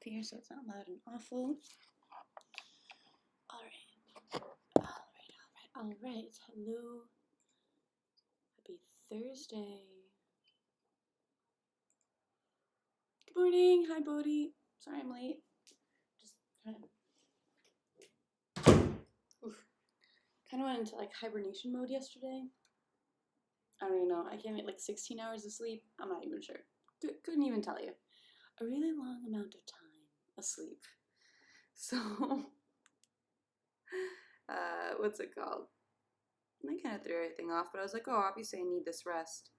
here so it's not loud and awful. All right. Hello. Happy Thursday. Good morning. Hi, Bodhi. Sorry I'm late. Just kind of went into like hibernation mode yesterday. I don't even know. I came at like 16 hours of sleep. I'm not even sure. Couldn't even tell you. A really long amount of time asleep. So, what's it called? And I kind of threw everything off, but I was like, oh, obviously I need this rest.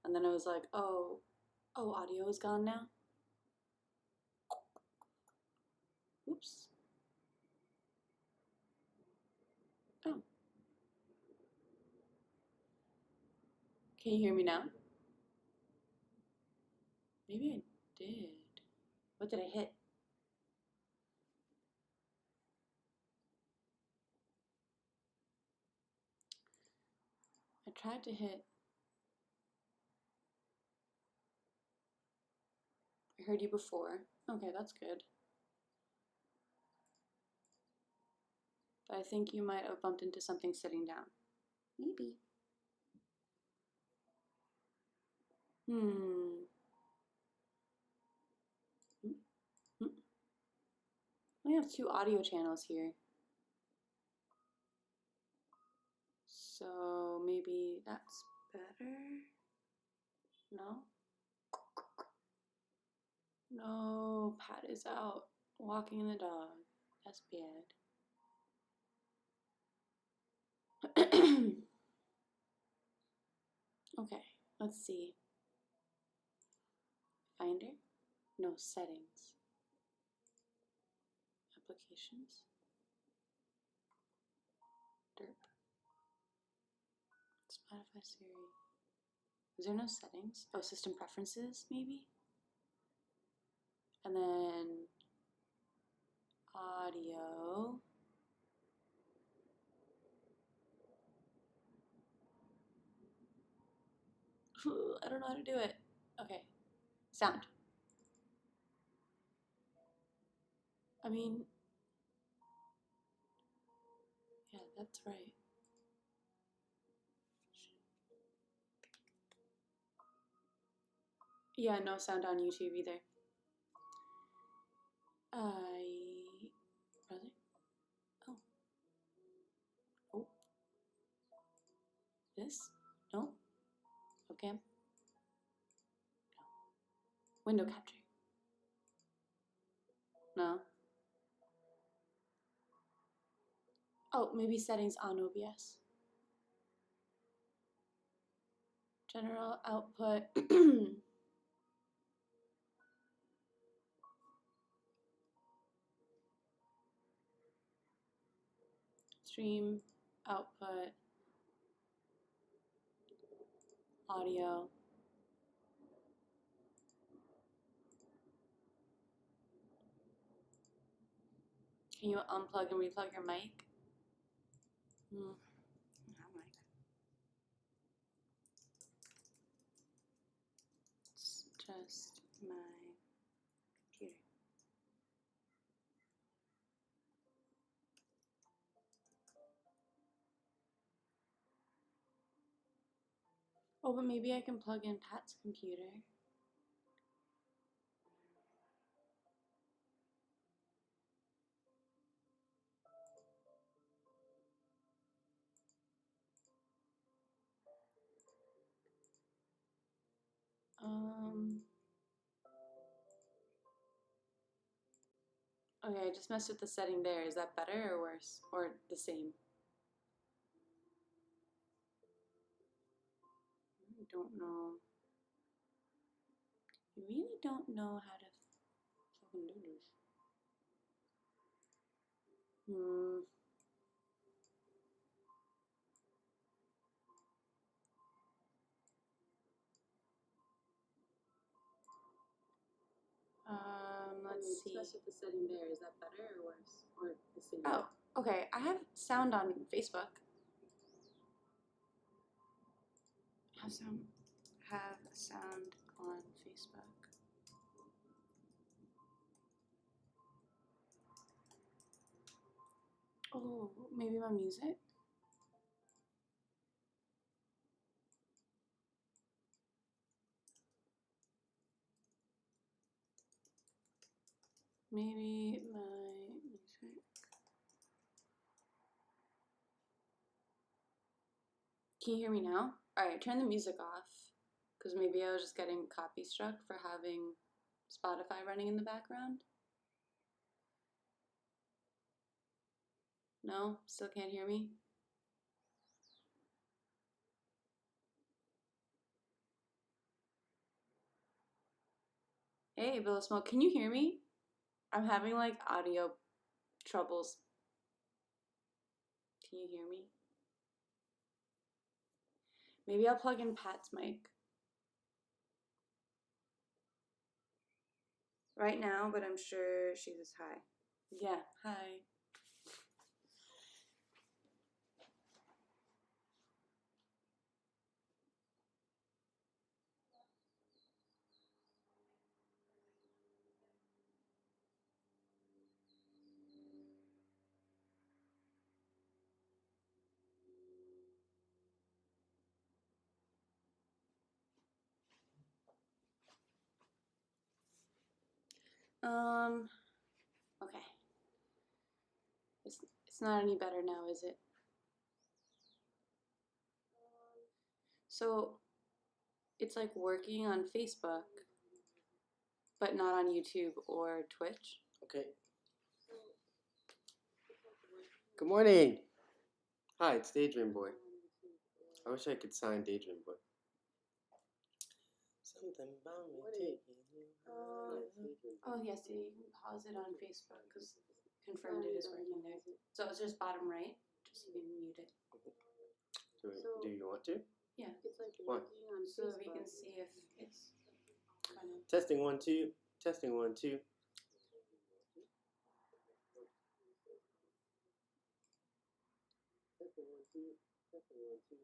And then I was like, oh, audio is gone now. Oops. Oh. Can you hear me now? Maybe I did. What did I hit? I tried to hit. I heard you before. Okay, that's good. But I think you might have bumped into something sitting down. Maybe. We have 2 audio channels here. So maybe that's better? No? No, Pat is out walking the dog. That's bad. Okay, let's see. Finder? No, settings. Applications? Derp. Spotify, Siri. Is there no settings? Oh, system preferences, maybe? And then audio. I don't know how to do it. Okay. Sound. I mean, yeah, that's right. Yeah, no sound on YouTube either. Brother? Oh. Oh. This? No? Okay. No. Window capture. No. Oh, maybe settings on OBS. General output. Stream output. Audio. Can you unplug and replug your mic? It's just my computer. Oh, but maybe I can plug in Pat's computer. Okay, I just messed with the setting there. Is that better or worse? Or the same? I don't know. I really don't know how to fucking do this. Let's see. Mess with the setting there. Is that better or worse? Or the same? Oh, okay. I have sound on Facebook. Have sound on Facebook. Oh, maybe my music? Maybe my music. Can you hear me now? Alright, turn the music off. Because maybe I was just getting copy struck for having Spotify running in the background. No? Still can't hear me? Hey, Bill of Smoke, can you hear me? I'm having like audio troubles. Can you hear me? Maybe I'll plug in Pat's mic. Right now, but I'm sure she says hi. Yeah, hi. Okay. It's not any better now, is it? So, it's like working on Facebook, but not on YouTube or Twitch. Okay. Good morning. Hi, it's Daydream Boy. I wish I could sign Daydream Boy. Something about me taking you. Oh, yes, you can pause it on Facebook because confirmed it is working there. So it's just bottom right, just so you can mute it. Do you want to? Yeah. Why? So we can see if it's kind of... Testing 1 2. Testing 1 2. Testing 1 2. Testing 1 2.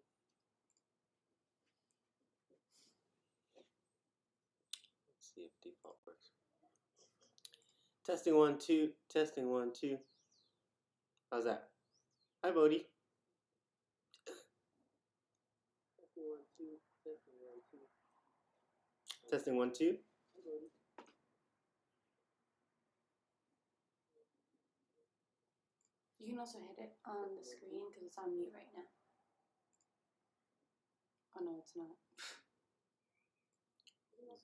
Let's see if default works. Testing 1 2. Testing 1 2. How's that? Hi, Bodhi. Testing 1 2. Testing 1 2. Testing 1 2. Hi, Bodhi. You can also hit it on the screen because it's on mute right now. Oh no, it's not.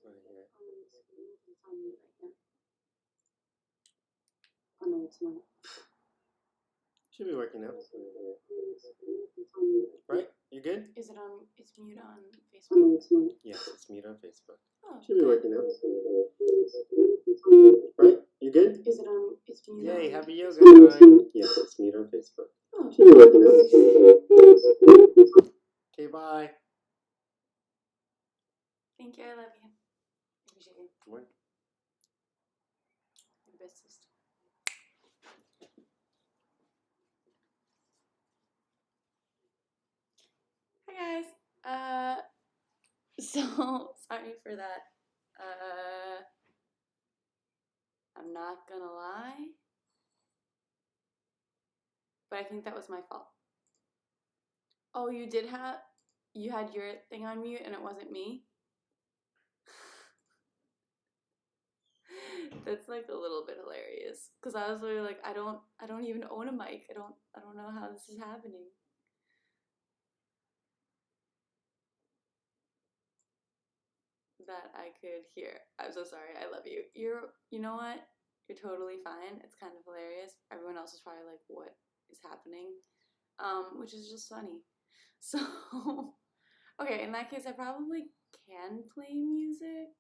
Right here. It's on mute right now. Oh no, it's not. Should be working now. Right? You good? Is it on? It's mute on Facebook. Yes, it's mute on Facebook. Oh, Should be working now. Right? You good? Is it on? It's mute. Yay, on happy yoga. Facebook. Yes, it's mute on Facebook. Oh, Should be working now. Okay, bye. Thank you. I love you. Appreciate you. Good morning. You're the bestest. Hi guys. So sorry for that. I'm not gonna lie, but I think that was my fault. Oh, you had your thing on mute and it wasn't me? That's like a little bit hilarious. Cause I was literally like, I don't even own a mic. I don't know how this is happening. That I could hear. I'm so sorry. I love you. You know what? You're totally fine. It's kind of hilarious. Everyone else is probably like, what is happening? Which is just funny. So, okay, in that case, I probably can play music.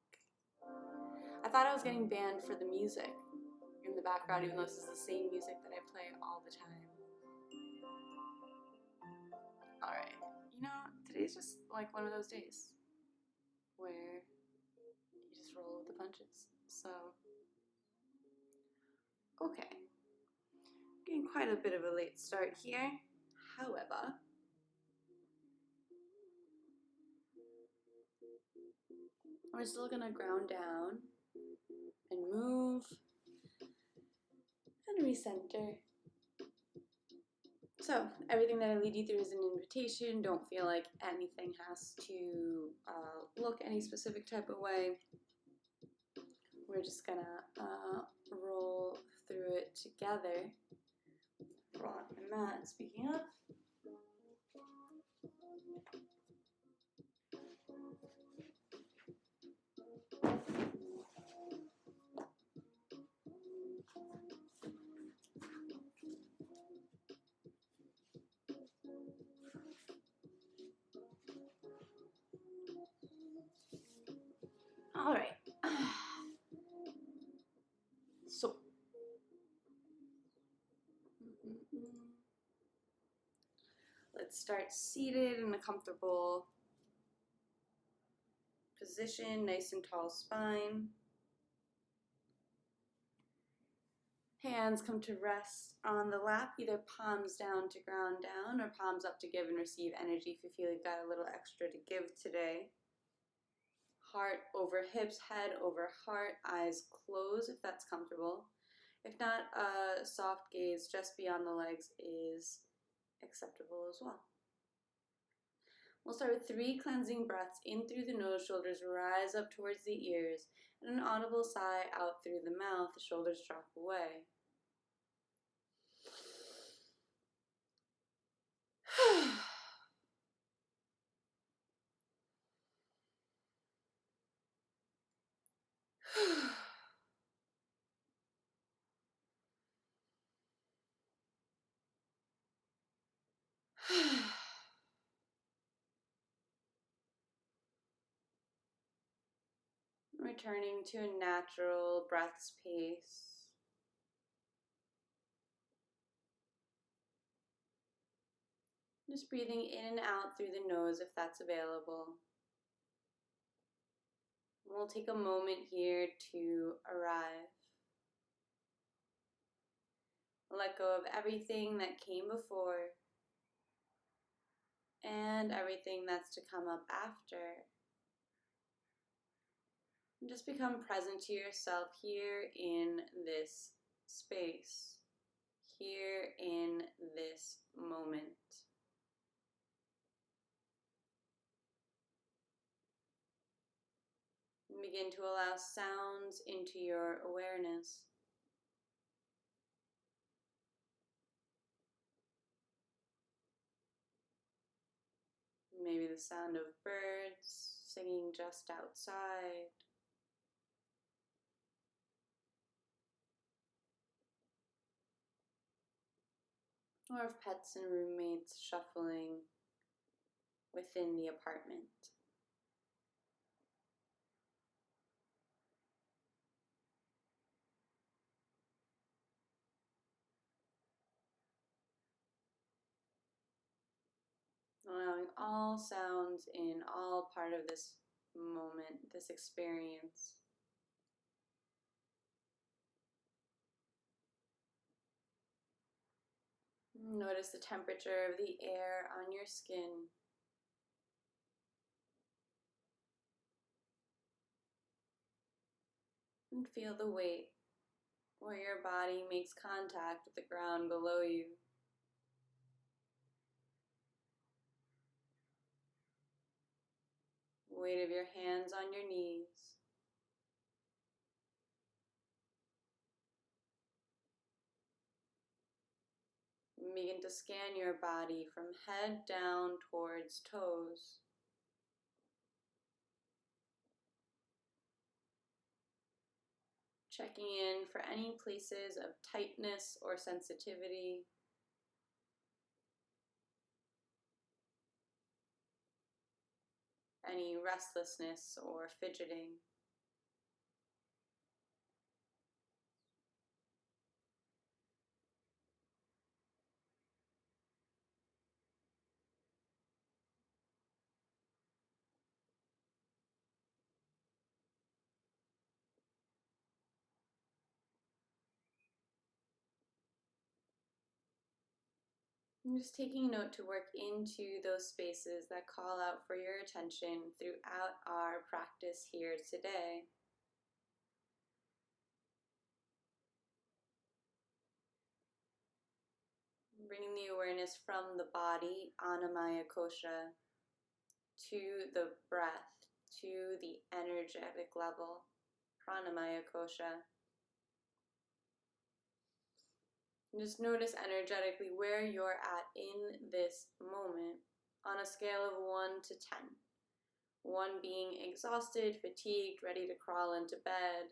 I thought I was getting banned for the music in the background, even though this is the same music that I play all the time. Alright, you know, today's just like one of those days where you just roll with the punches. So, okay. Getting quite a bit of a late start here. However, we're still gonna ground down and move and recenter. So everything that I lead you through is an invitation. Don't feel like anything has to look any specific type of way. We're just gonna roll through it together. Roll out my mat, speaking of. All right. So. Let's start seated in a comfortable position, nice and tall spine. Hands come to rest on the lap, either palms down to ground down or palms up to give and receive energy if you feel you've got a little extra to give today. Heart over hips, head over heart, eyes closed if that's comfortable. If not, a soft gaze just beyond the legs is acceptable as well. We'll start with 3 cleansing breaths in through the nose, shoulders rise up towards the ears, and an audible sigh out through the mouth, the shoulders drop away. Returning to a natural breath's pace. Just breathing in and out through the nose if that's available. We'll take a moment here to arrive. Let go of everything that came before and everything that's to come up after. And just become present to yourself here in this space, here in this moment. And begin to allow sounds into your awareness. Maybe the sound of birds singing just outside. Or of pets and roommates shuffling within the apartment. Allowing all sounds in, all part of this moment, this experience. Notice the temperature of the air on your skin. And feel the weight where your body makes contact with the ground below you. Weight of your hands on your knees. Begin to scan your body from head down towards toes. Checking in for any places of tightness or sensitivity. Any restlessness or fidgeting. And just taking note to work into those spaces that call out for your attention throughout our practice here today. bringing the awareness from the body, Anamaya Kosha, to the breath, to the energetic level, Pranamaya Kosha. And just notice energetically where you're at in this moment on a scale of 1 to 10. 1 being exhausted, fatigued, ready to crawl into bed.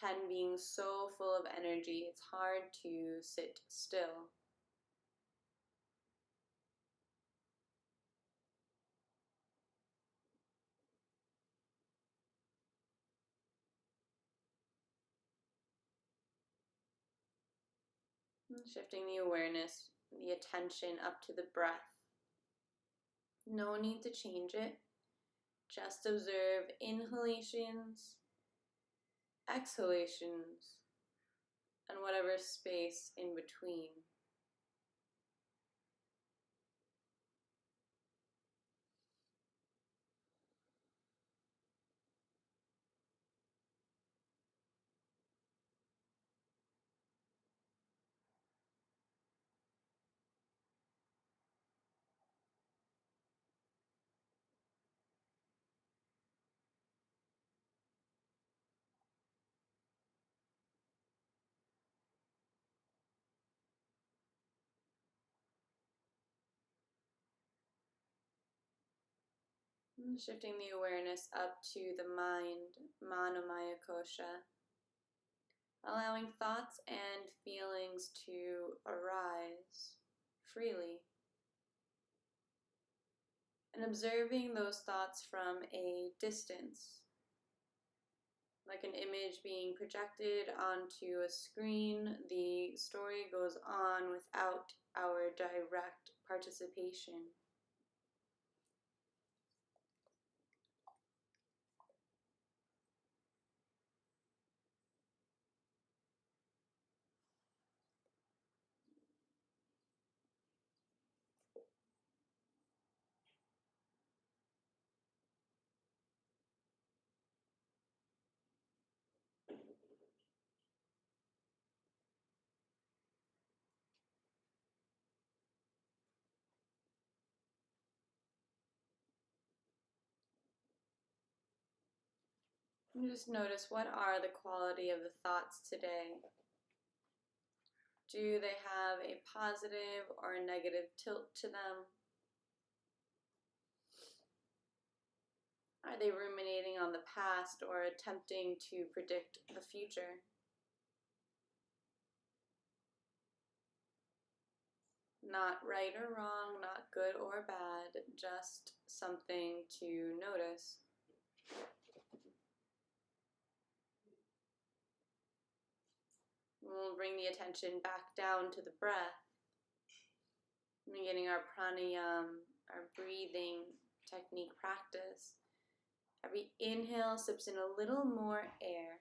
10 being so full of energy, it's hard to sit still. Shifting the awareness, the attention up to the breath. No need to change it. Just observe inhalations, exhalations, and whatever space in between. Shifting the awareness up to the mind, Manomaya Kosha, allowing thoughts and feelings to arise freely, and observing those thoughts from a distance, like an image being projected onto a screen. The story goes on without our direct participation. And just notice, what are the quality of the thoughts today? Do they have a positive or a negative tilt to them? Are they ruminating on the past or attempting to predict the future? Not right or wrong, not good or bad, just something to notice. We'll bring the attention back down to the breath. Beginning our pranayama, our breathing technique practice. Every inhale sips in a little more air.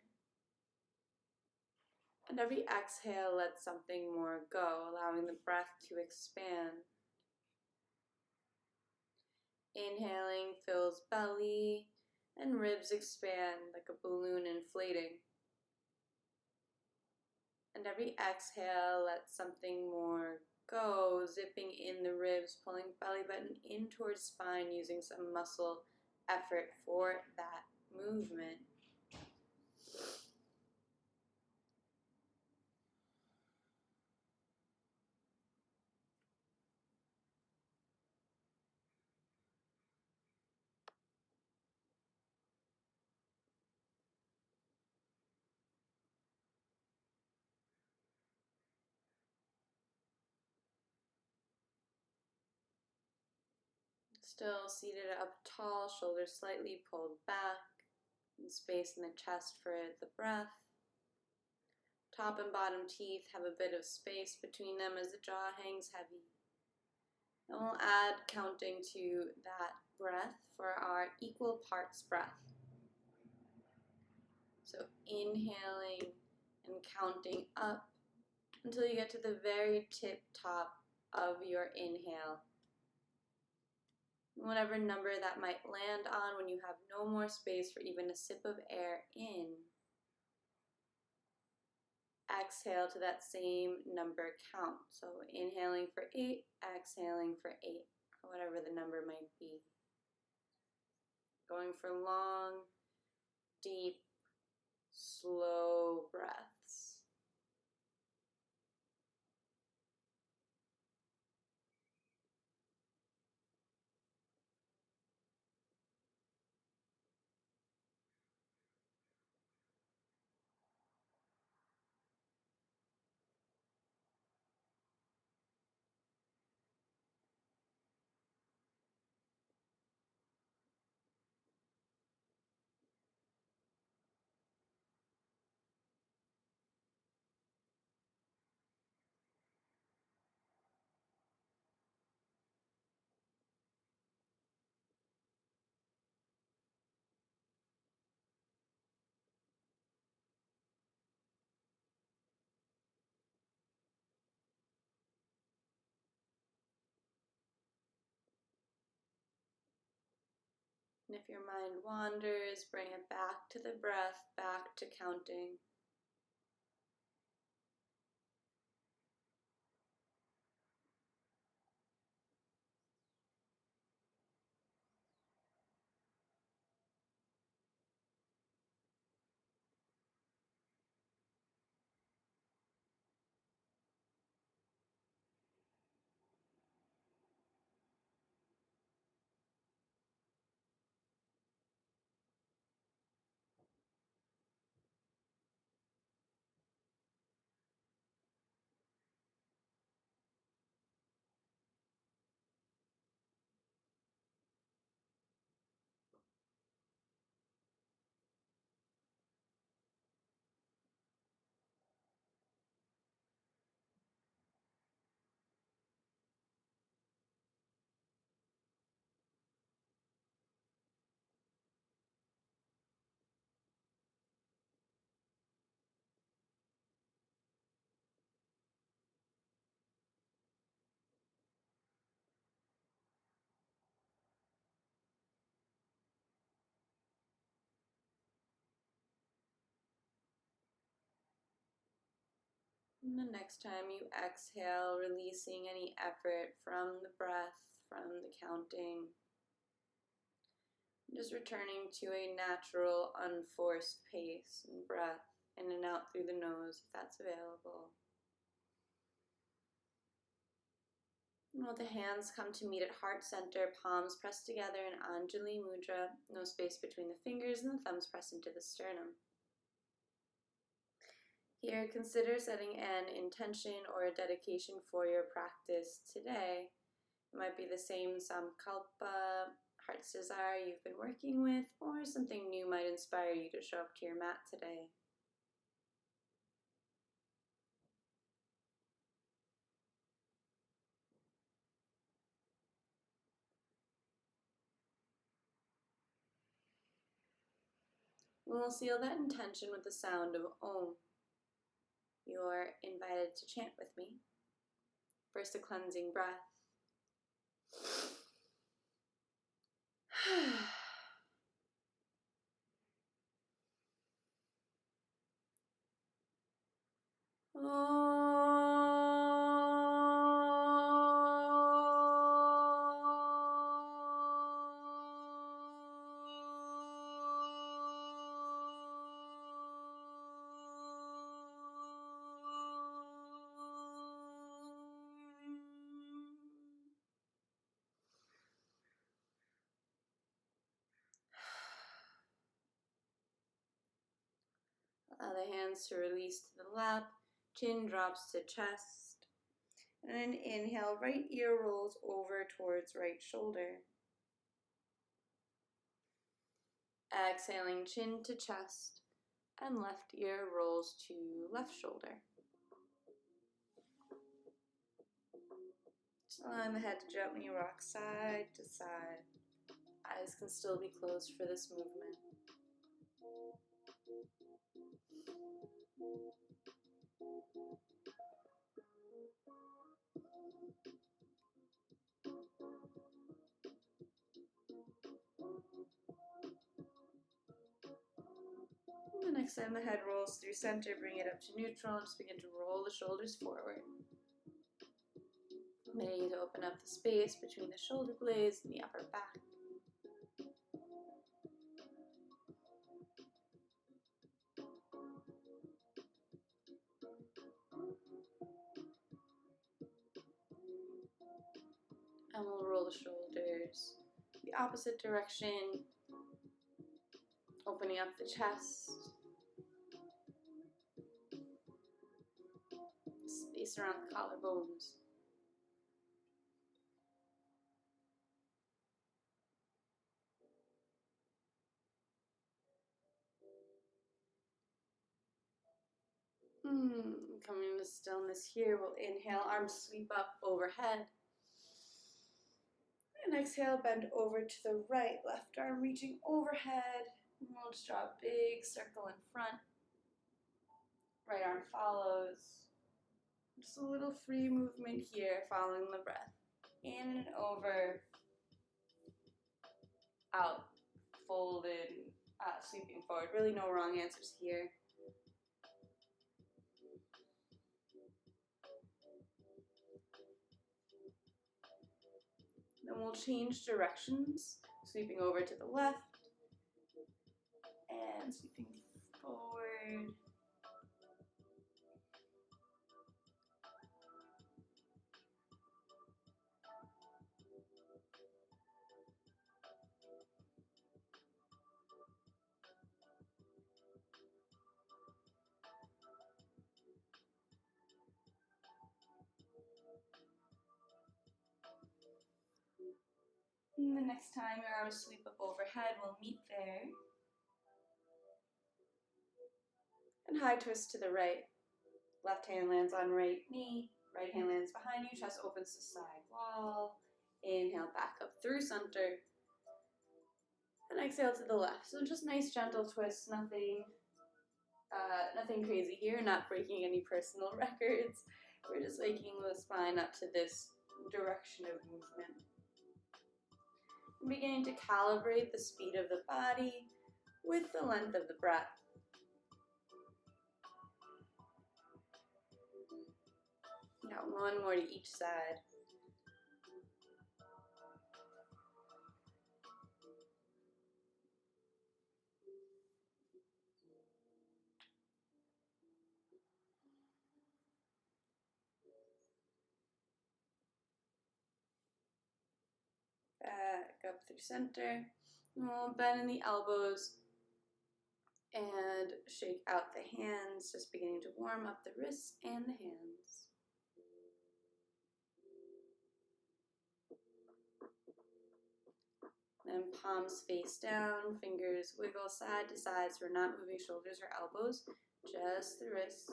And every exhale lets something more go, allowing the breath to expand. Inhaling fills belly and ribs expand like a balloon inflating. And every exhale lets something more go, zipping in the ribs, pulling belly button in towards spine, using some muscle effort for that movement. Still seated up tall, shoulders slightly pulled back, and space in the chest for the breath. Top and bottom teeth have a bit of space between them as the jaw hangs heavy. And we'll add counting to that breath for our equal parts breath. So inhaling and counting up until you get to the very tip top of your inhale. Whatever number that might land on when you have no more space for even a sip of air in. exhale to that same number count. So inhaling for 8, exhaling for 8, or whatever the number might be. Going for long, deep, slow breaths. And if your mind wanders, bring it back to the breath, back to counting. And the next time you exhale, releasing any effort from the breath, from the counting. Just returning to a natural, unforced pace and breath in and out through the nose if that's available. And let the hands come to meet at heart center, palms pressed together in Anjali Mudra, no space between the fingers, and the thumbs pressed into the sternum. Here, consider setting an intention or a dedication for your practice today. It might be the same samkalpa, heart's desire you've been working with, or something new might inspire you to show up to your mat today. And we'll seal that intention with the sound of Om. You're invited to chant with me. First, a cleansing breath. Allow the hands to release to the lap, chin drops to chest, and then inhale, right ear rolls over towards right shoulder. Exhaling, chin to chest, and left ear rolls to left shoulder. Just allowing the head to gently rock side to side. Eyes can still be closed for this movement. And then Next time the head rolls through center, bring it up to neutral and just begin to roll the shoulders forward. Beginning to open up the space between the shoulder blades and the upper back. And we'll roll the shoulders the opposite direction, opening up the chest, space around the collarbones. Coming to stillness here, we'll inhale, arms sweep up overhead. And exhale, bend over to the right, left arm reaching overhead. And we'll just draw a big circle in front. Right arm follows. Just a little free movement here, following the breath. In and over, out, folded, sweeping forward. Really no wrong answers here. Then we'll change directions, sweeping over to the left and sweeping forward. And the next time your arms sweep up overhead, we'll meet there. And high twist to the right. Left hand lands on right knee, right hand lands behind you, chest opens to side wall. Inhale back up through center. And exhale to the left. So just nice gentle twists, nothing crazy here, not breaking any personal records. We're just waking the spine up to this direction of movement. Beginning to calibrate the speed of the body with the length of the breath. Got one more to each side. Back up through center. And we'll bend in the elbows and shake out the hands, just beginning to warm up the wrists and the hands. Then palms face down, fingers wiggle side to side, so we're not moving shoulders or elbows, just the wrists.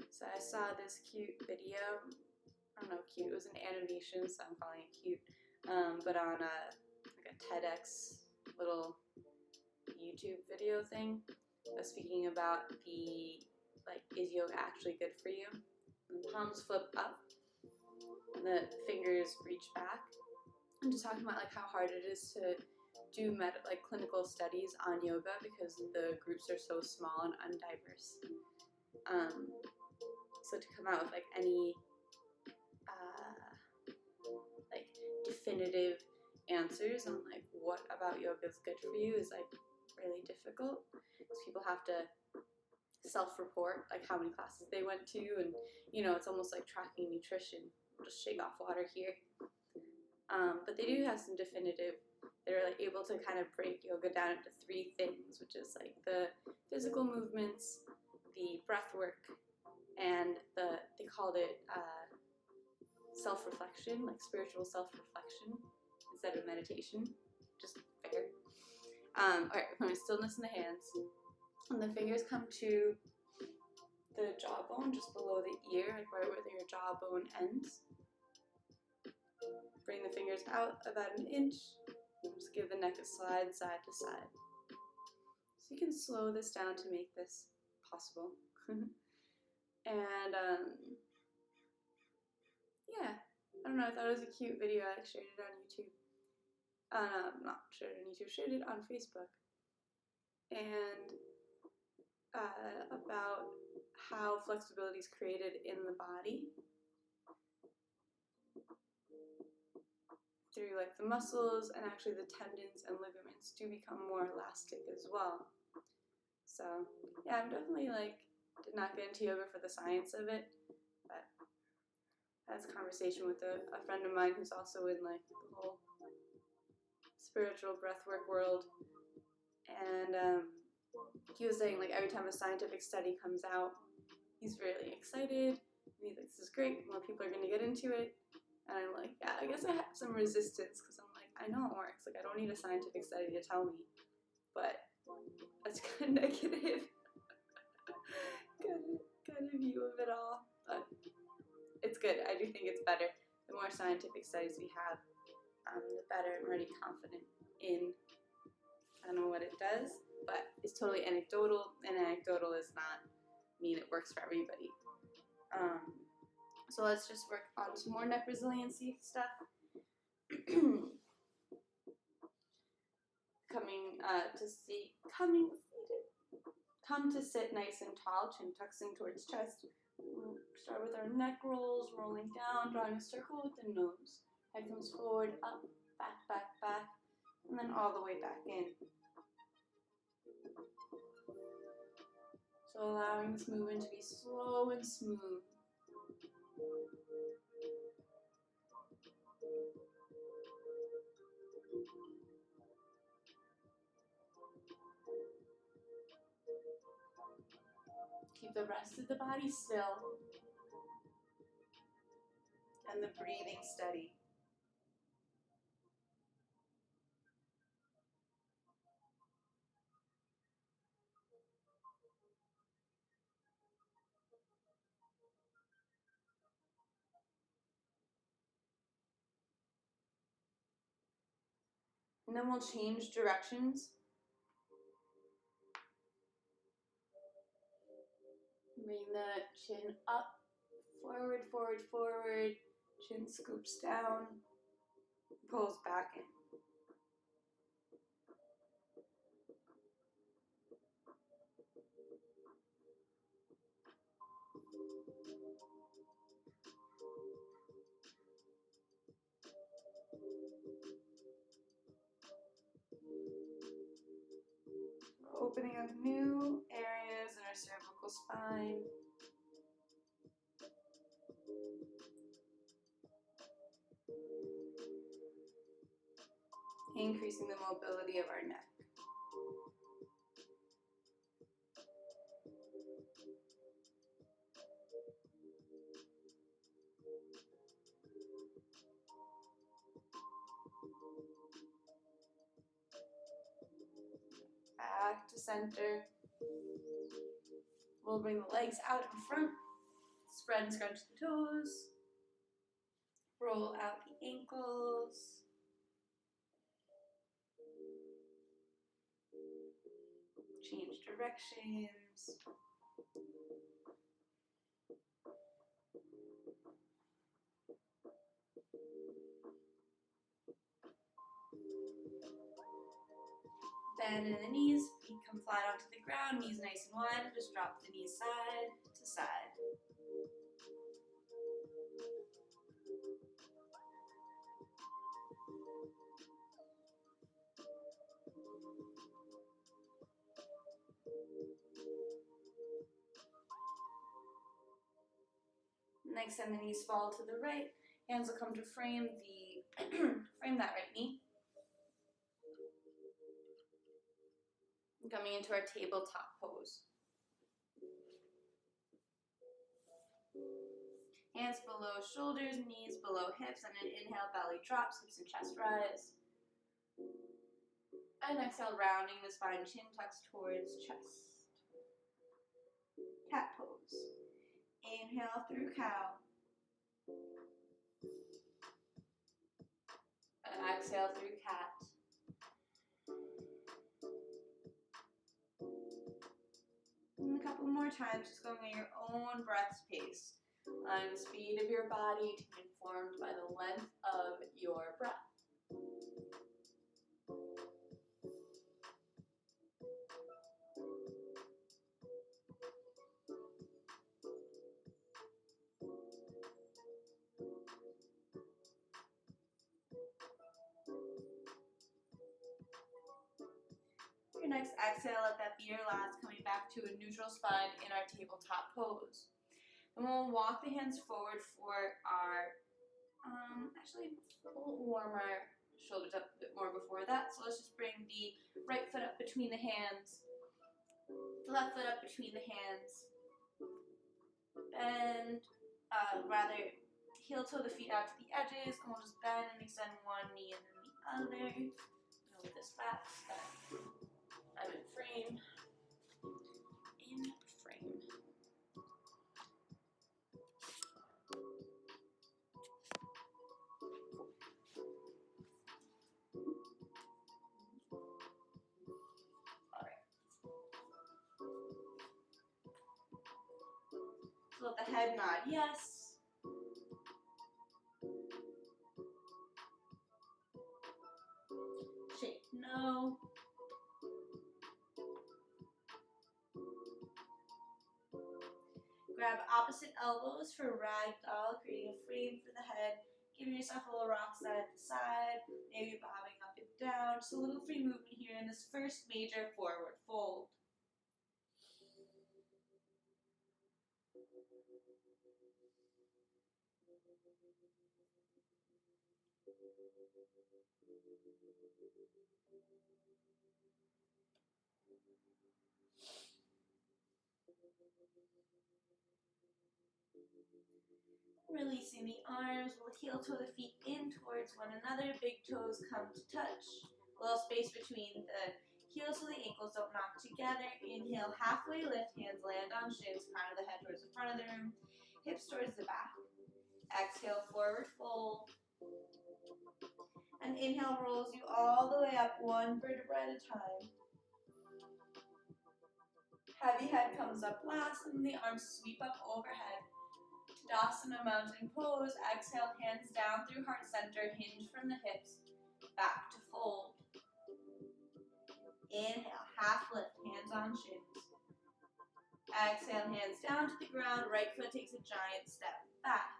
So I saw this cute video, I don't know, cute, it was an animation, so I'm calling it cute, but on like a TEDx little YouTube video thing, speaking about the, like, is yoga actually good for you? And the palms flip up, and the fingers reach back. I'm just talking about like how hard it is to do clinical studies on yoga because the groups are so small and undiverse. So to come out with like any like definitive answers on like what about yoga is good for you is like really difficult because people have to self-report like how many classes they went to, and you know, it's almost like tracking nutrition. We'll just shake off water here. But they do have some definitive, they're like able to kind of break yoga down into 3 things, which is like the physical movements, the breath work, and they called it self-reflection, like spiritual self-reflection instead of meditation. Just fair. Alright, we're going to stillness in the hands. And the fingers come to the jawbone, just below the ear, like right where your jawbone ends. Bring the fingers out about an inch. And just give the neck a slide side to side. So you can slow this down to make this possible. And yeah, I don't know, I thought it was a cute video. I shared it on YouTube. I'm not shared on YouTube, shared it on Facebook, and about how flexibility is created in the body through like the muscles, and actually the tendons and ligaments do become more elastic as well. So yeah, I'm definitely like, did not get into yoga for the science of it, but I had this conversation with a friend of mine who's also in like the whole spiritual breathwork world, and he was saying like every time a scientific study comes out, he's really excited, and he's like, this is great, more people are going to get into it. And I'm like, yeah, I guess I have some resistance, because I'm like, I know it works, like I don't need a scientific study to tell me, but that's kind of negative kind of view of it all. But it's good. I do think it's better. The more scientific studies we have, the better. I'm already confident in kind of what it does, but it's totally anecdotal, and anecdotal does not mean it works for everybody. So let's just work on some more neck resiliency stuff. Come to sit nice and tall, chin tucks in towards chest. We'll start with our neck rolls, rolling down, drawing a circle with the nose. Head comes forward, up, back, back, back, and then all the way back in. So allowing this movement to be slow and smooth. Keep the rest of the body still and the breathing steady. And then we'll change directions. Bring the chin up, forward, forward, forward. Chin scoops down, pulls back in. We're opening up new areas in our cervical spine. Increasing the mobility of our neck. Back to center. We'll bring the legs out in front. Spread and scrunch the toes. Roll out the ankles. Change directions. Bend in the knees, feet come flat onto the ground, knees nice and wide, and just drop the knees side to side. Next time the knees fall to the right, hands will come to frame frame that right knee. Coming into our tabletop pose. Hands below shoulders, knees below hips, and an inhale, belly drops, hips and chest rise. And exhale, rounding the spine, chin tucks towards chest. Cat pose. Inhale through cow. And exhale through cat. And a couple more times, just going at your own breath's pace. Allowing the speed of your body to be informed by the length of your breath. legs. Exhale, let that be your last, coming back to a neutral spine in our tabletop pose. And we'll walk the hands forward for our, actually we'll warm our shoulders up a bit more before that. So let's just bring the right foot up between the hands, the left foot up between the hands, bend, heel toe the feet out to the edges, and we'll just bend and extend one knee and then the other. Move this back so that I'm in frame. Alright. So let the head nod yes. Shake no. Grab opposite elbows for ragdoll, creating a frame for the head. Giving yourself a little rock side at the side, maybe bobbing up and down. Just a little free movement here in this first major forward fold. Releasing the arms, we'll heel toe the feet in towards one another. Big toes come to touch. A little space between the heels so the ankles don't knock together. Inhale, halfway lift, hands land on shins, crown of the head towards the front of the room, hips towards the back. Exhale, forward fold. And inhale rolls you all the way up, one vertebra at a time. Heavy head comes up last, and the arms sweep up overhead. Utkatasana mountain pose. Exhale, hands down through heart center, hinge from the hips, back to fold. Inhale, half lift, hands on shins. Exhale, hands down to the ground, right foot takes a giant step back.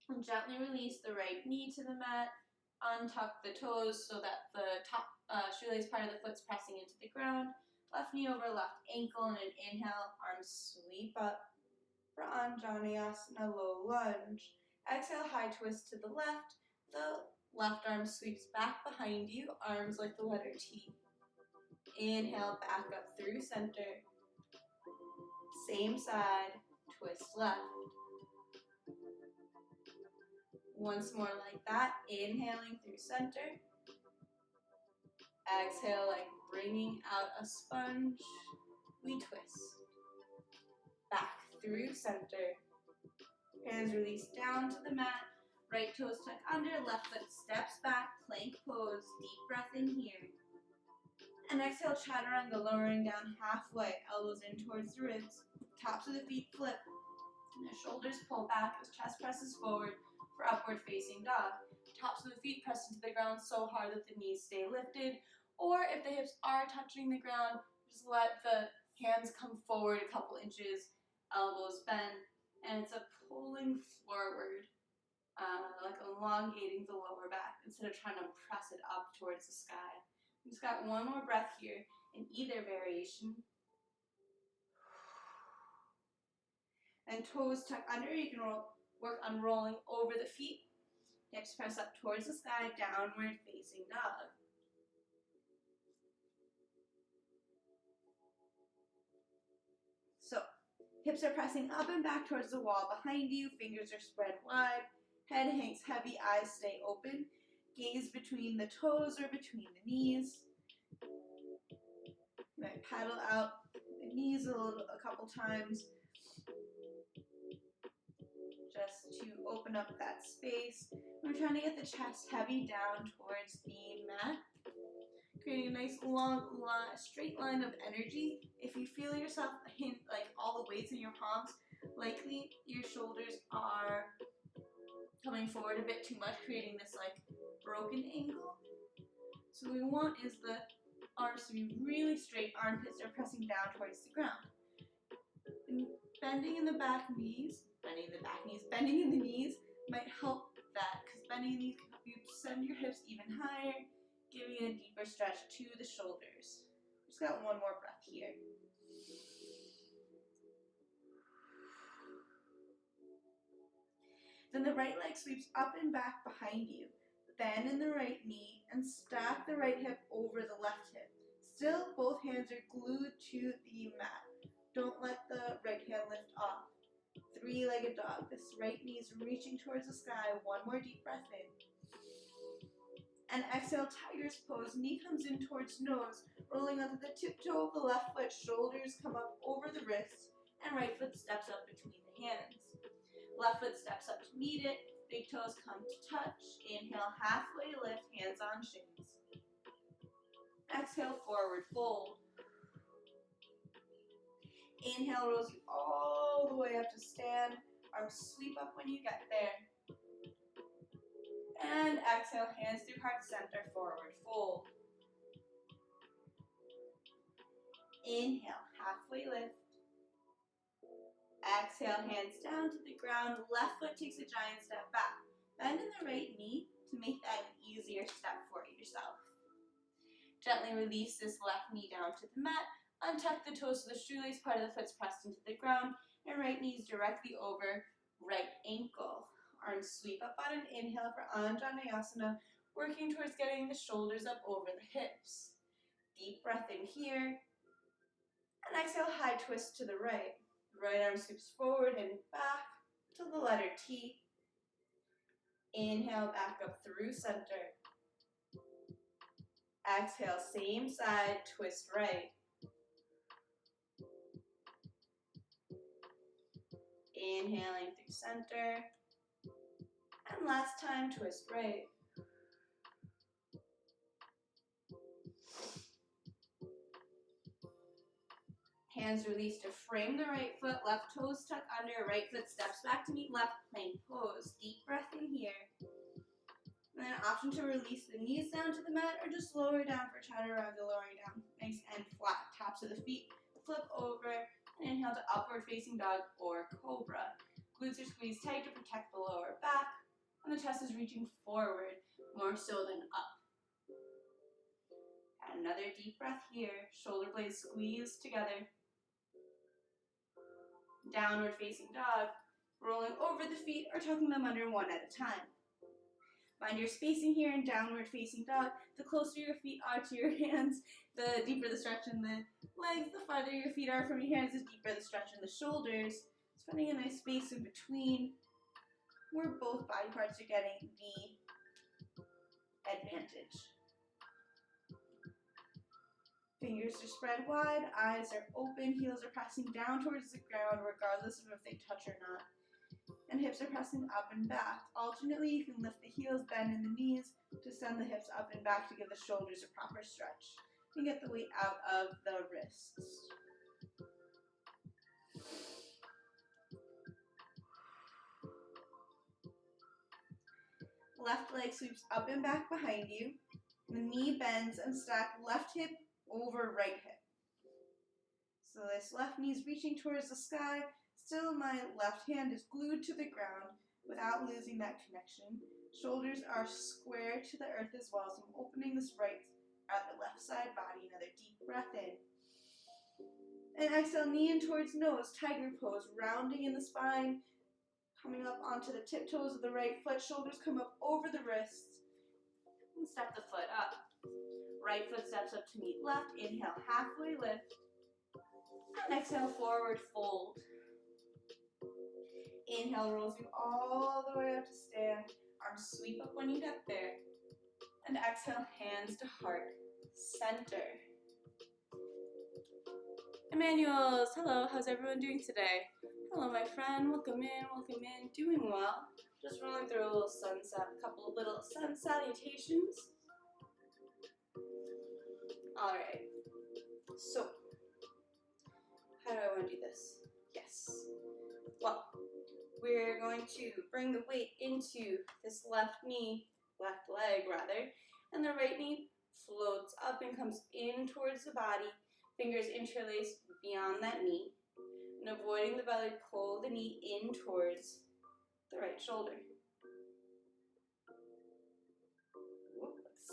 And gently release the right knee to the mat, untuck the toes so that the top shoelace part of the foot's pressing into the ground. Left knee over left ankle, and an inhale, arms sweep up. For Anjaneyasana, low lunge. Exhale, high twist to the left. The left arm sweeps back behind you, arms like the letter T. Inhale, back up through center. Same side, twist left. Once more like that, inhaling through center. Exhale, like bringing out a sponge. We twist. Back through center. Hands release down to the mat. Right toes tuck under, left foot steps back, plank pose. Deep breath in here. And exhale, chaturanga, lowering down halfway, elbows in towards the ribs. Tops of the feet flip. And the shoulders pull back as chest presses forward for upward facing dog. Tops of the feet press into the ground so hard that the knees stay lifted. Or if the hips are touching the ground, just let the hands come forward a couple inches, elbows bend. And it's a pulling forward, like elongating the lower back instead of trying to press it up towards the sky. We just got one more breath here in either variation. And toes tuck under. You can work on rolling over the feet. Hips press up towards the sky, downward facing dog. So, hips are pressing up and back towards the wall behind you. Fingers are spread wide. Head hangs heavy. Eyes stay open. Gaze between the toes or between the knees. You might paddle out the knees a couple times just to open up that space. We're trying to get the chest heavy down towards the mat, creating a nice long straight line of energy. If you feel yourself like all the weights in your palms, likely your shoulders are coming forward a bit too much, creating this like broken angle. So what we want is the arms to be really straight, armpits are pressing down towards the ground. And bending in the back knees, bending in the knees might help that, because bending the knees can help you send your hips even higher, giving a deeper stretch to the shoulders. Just got one more breath here. Then the right leg sweeps up and back behind you. Bend in the right knee and stack the right hip over the left hip. Still, both hands are glued to the mat. Don't let the right hand lift off. Three-legged dog. This right knee is reaching towards the sky. One more deep breath in. And exhale, tiger's pose. Knee comes in towards nose, rolling onto the tiptoe of the left foot. Shoulders come up over the wrist, and right foot steps up between the hands. Left foot steps up to meet it. Big toes come to touch. Inhale, halfway lift, hands on shins. Exhale, forward fold. Inhale, rolls you all the way up to stand. Arms sweep up when you get there. And exhale, hands through heart center, forward fold. Inhale, halfway lift. Exhale, hands down to the ground. Left foot takes a giant step back. Bend in the right knee to make that an easier step for yourself. Gently release this left knee down to the mat. Untuck the toes so the shoelace part of the foot's pressed into the ground. And right knee is directly over right ankle. Arms sweep up on an inhale for Anjaneyasana, working towards getting the shoulders up over the hips. Deep breath in here. And exhale, high twist to the right. Right arm sweeps forward and back to the letter T. Inhale, back up through center. Exhale, same side, twist right. Inhaling through center. And last time, twist right. Hands release to frame the right foot, left toes tuck under, right foot steps back to meet left, plank pose. Deep breath in here. And then option to release the knees down to the mat or just lower down for chaturanga, lowering down. Nice and flat. Tops of the feet, flip over, and inhale to upward facing dog or cobra. Glutes are squeezed tight to protect the lower back, and the chest is reaching forward more so than up. And another deep breath here. Shoulder blades squeezed together. Downward facing dog, rolling over the feet or tucking them under one at a time. Find your spacing here in downward facing dog. The closer your feet are to your hands, the deeper the stretch in the legs. The farther your feet are from your hands, the deeper the stretch in the shoulders. It's finding a nice space in between where both body parts are getting the advantage. Fingers are spread wide, eyes are open, heels are pressing down towards the ground regardless of if they touch or not. And hips are pressing up and back. Alternately, you can lift the heels, bend in the knees to send the hips up and back to give the shoulders a proper stretch. And get the weight out of the wrists. Left leg sweeps up and back behind you. The knee bends and stack left hip over right hip. So this left knee is reaching towards the sky. Still, my left hand is glued to the ground without losing that connection. Shoulders are square to the earth as well, so I'm opening this right at the left side body. Another deep breath in. And exhale, knee in towards nose, tiger pose, rounding in the spine, coming up onto the tiptoes of the right foot. Shoulders come up over the wrists. And step the foot up. Right foot steps up to meet left. Inhale, halfway lift. And exhale, forward fold. Inhale, rolls you all the way up to stand. Arms sweep up when you get there. And exhale, hands to heart center. Emmanuels, hello, how's everyone doing today? Hello, my friend, welcome in, doing well. Just rolling through a little sunset, a couple of little sun salutations. All right, so how do I want to do this? Yes, well, we're going to bring the weight into this left leg rather, and the right knee floats up and comes in towards the body, fingers interlace beyond that knee, and avoiding the belly, pull the knee in towards the right shoulder.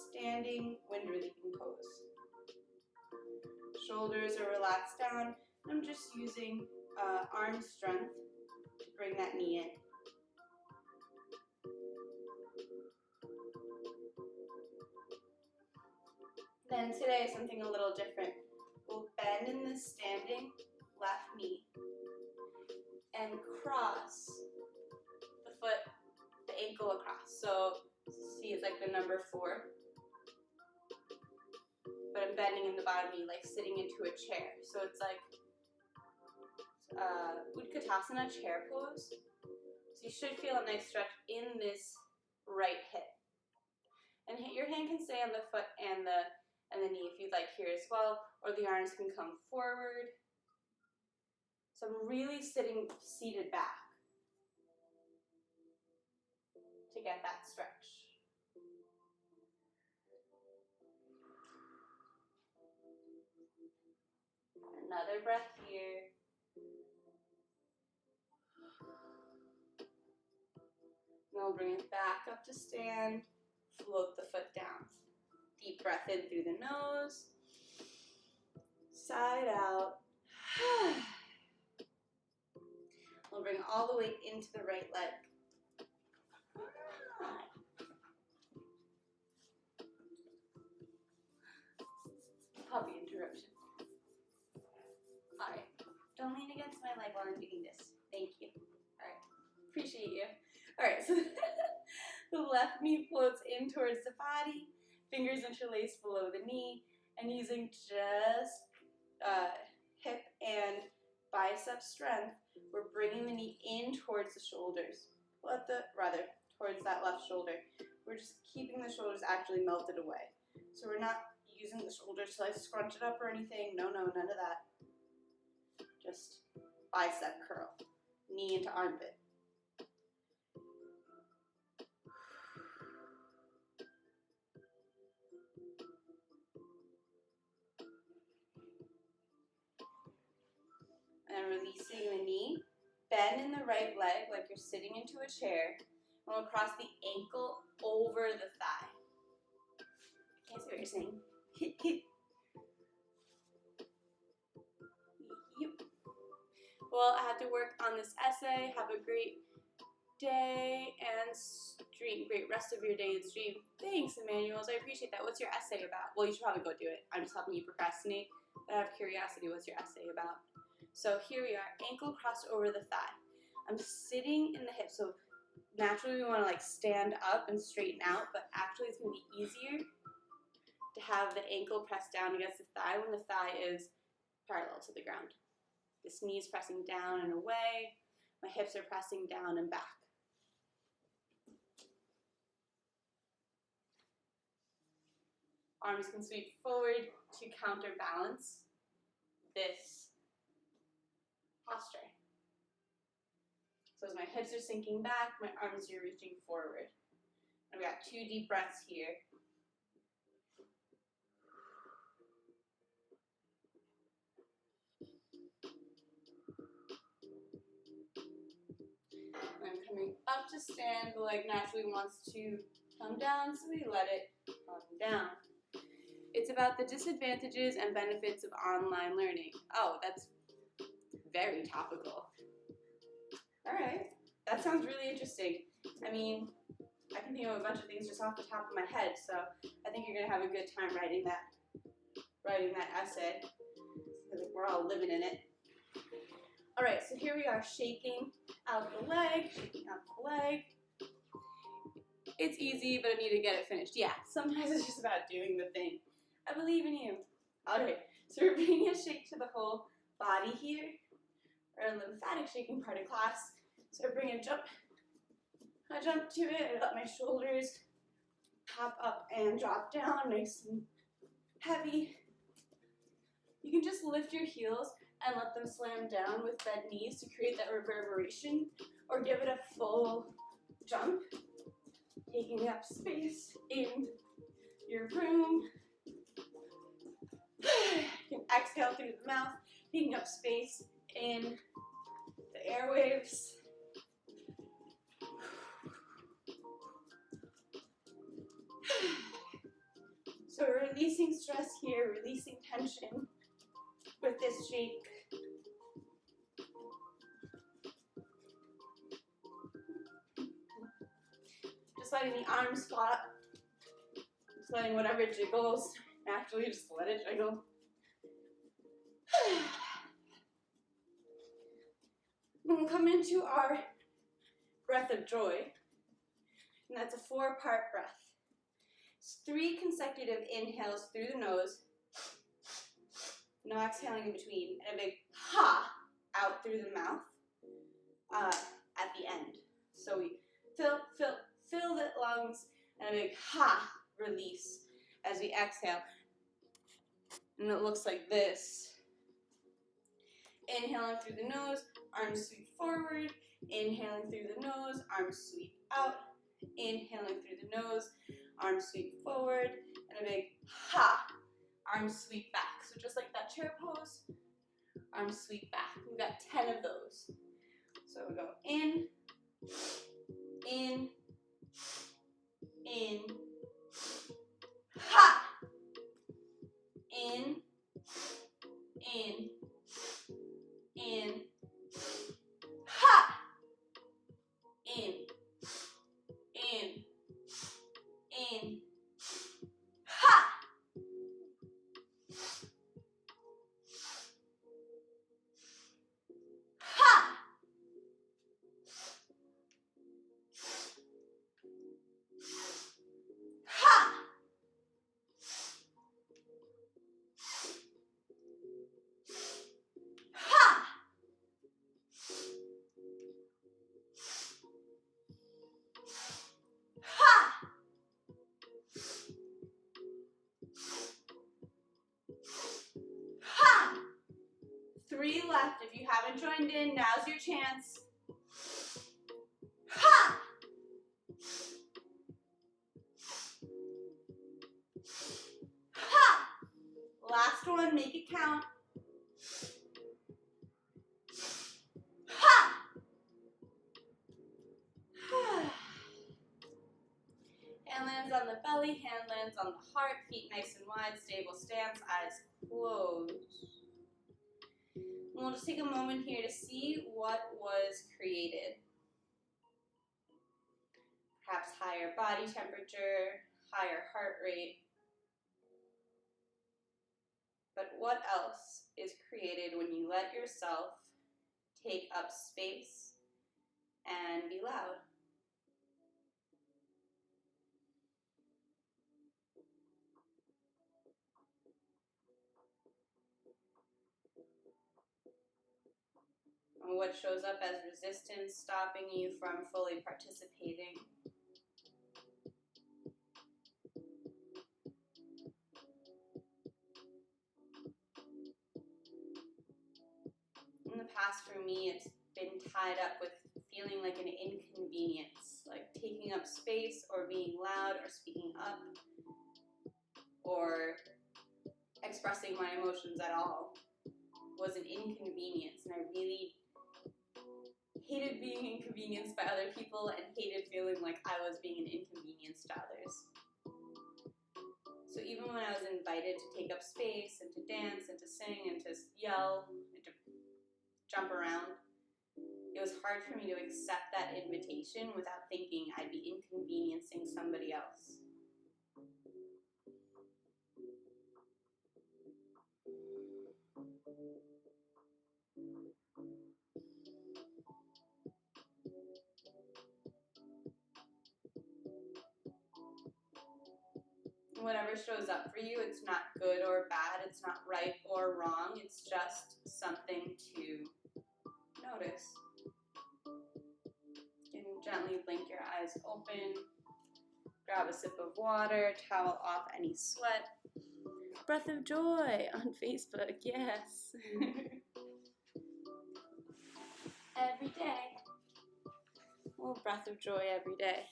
Standing wind relieving pose. Shoulders are relaxed down. I'm just using arm strength to bring that knee in. Then today, something a little different. We'll bend in this standing left knee and cross the foot, the ankle across. So see, it's like the number 4. But I'm bending in the bottom knee, like sitting into a chair. So it's like Utkatasana chair pose. So you should feel a nice stretch in this right hip. And your hand can stay on the foot and the knee if you'd like here as well, or the arms can come forward. So I'm really sitting seated back to get that stretch. Another breath here. Then we'll bring it back up to stand, float the foot down. Deep breath in through the nose, side out. We'll bring all the weight into the right leg. Puppy interruption. All right, don't lean against my leg while I'm doing this. Thank you. All right, appreciate you. All right, so the left knee floats in towards the body, fingers interlaced below the knee, and using just hip and bicep strength, we're bringing the knee in towards the shoulders. Towards that left shoulder. We're just keeping the shoulders actually melted away. So we're not using the shoulders to like scrunch it up or anything. No, none of that. Just bicep curl. Knee into armpit. And releasing the knee. Bend in the right leg like you're sitting into a chair. And we'll cross the ankle over the thigh. Can't see what you're saying. Well, I have to work on this essay. Have a great day and stream. Great rest of your day and stream. Thanks, Emmanuel. I appreciate that. What's your essay about? Well, you should probably go do it. I'm just helping you procrastinate. But I have curiosity. What's your essay about? So here we are, ankle crossed over the thigh. I'm sitting in the hip, so naturally we want to like stand up and straighten out, but actually it's going to be easier to have the ankle pressed down against the thigh when the thigh is parallel to the ground. This knee is pressing down and away. My hips are pressing down and back. Arms can sweep forward to counterbalance this posture. So as my hips are sinking back, my arms are reaching forward. And we got 2 deep breaths here. And I'm coming up to stand. The leg naturally wants to come down, so we let it come down. It's about the disadvantages and benefits of online learning. Oh, that's very topical. All right, that sounds really interesting. I mean, I can think of a bunch of things just off the top of my head, so I think you're gonna have a good time writing that essay. We're all living in it. All right, so here we are, shaking out the leg, shaking out the leg. It's easy, but I need to get it finished. Yeah, sometimes it's just about doing the thing. I believe in you. All right, so we're bringing a shake to the whole body here, or a lymphatic shaking part of class. So I bring a jump. I jump to it, I let my shoulders pop up and drop down, nice and heavy. You can just lift your heels and let them slam down with bent knees to create that reverberation, or give it a full jump, taking up space in your room. You can exhale through the mouth, taking up space in the airwaves. So we're releasing stress here, releasing tension. this shake. Just letting the arms flop. Just letting whatever jiggles, naturally just let it jiggle. We'll come into our breath of joy. And that's a 4-part breath. It's 3 consecutive inhales through the nose. No exhaling in between. And a big ha out through the mouth at the end. So we fill the lungs and a big ha release as we exhale. And it looks like this. Inhaling through the nose, arms sweep forward. Inhaling through the nose, arms sweep out. Inhaling through the nose, arms sweep forward. And a big ha, arms sweep back. So just like that chair pose, arms sweep back. We've got 10 of those. So we go in, ha, in, ha, in, ha, ha, ha, 3 left. If you haven't joined in, now's your chance. Ha! Ha! Last one, make it count. Ha! Hand lands on the belly, hand lands on the heart, feet nice and wide, stable stance, eyes closed. We'll just take a moment here to see what was created. Perhaps higher body temperature, higher heart rate. But what else is created when you let yourself take up space and be loud? And what shows up as resistance, stopping you from fully participating? In the past, for me, it's been tied up with feeling like an inconvenience, like taking up space or being loud or speaking up or expressing my emotions at all was an inconvenience, and I really hated being inconvenienced by other people and hated feeling like I was being an inconvenience to others. So even when I was invited to take up space and to dance and to sing and to yell and to jump around, it was hard for me to accept that invitation without thinking I'd be inconveniencing somebody else. Whatever shows up for you, it's not good or bad, it's not right or wrong, it's just something to notice. You can gently blink your eyes open, grab a sip of water, towel off any sweat. Breath of Joy on Facebook, yes. Every day. A little breath of joy every day.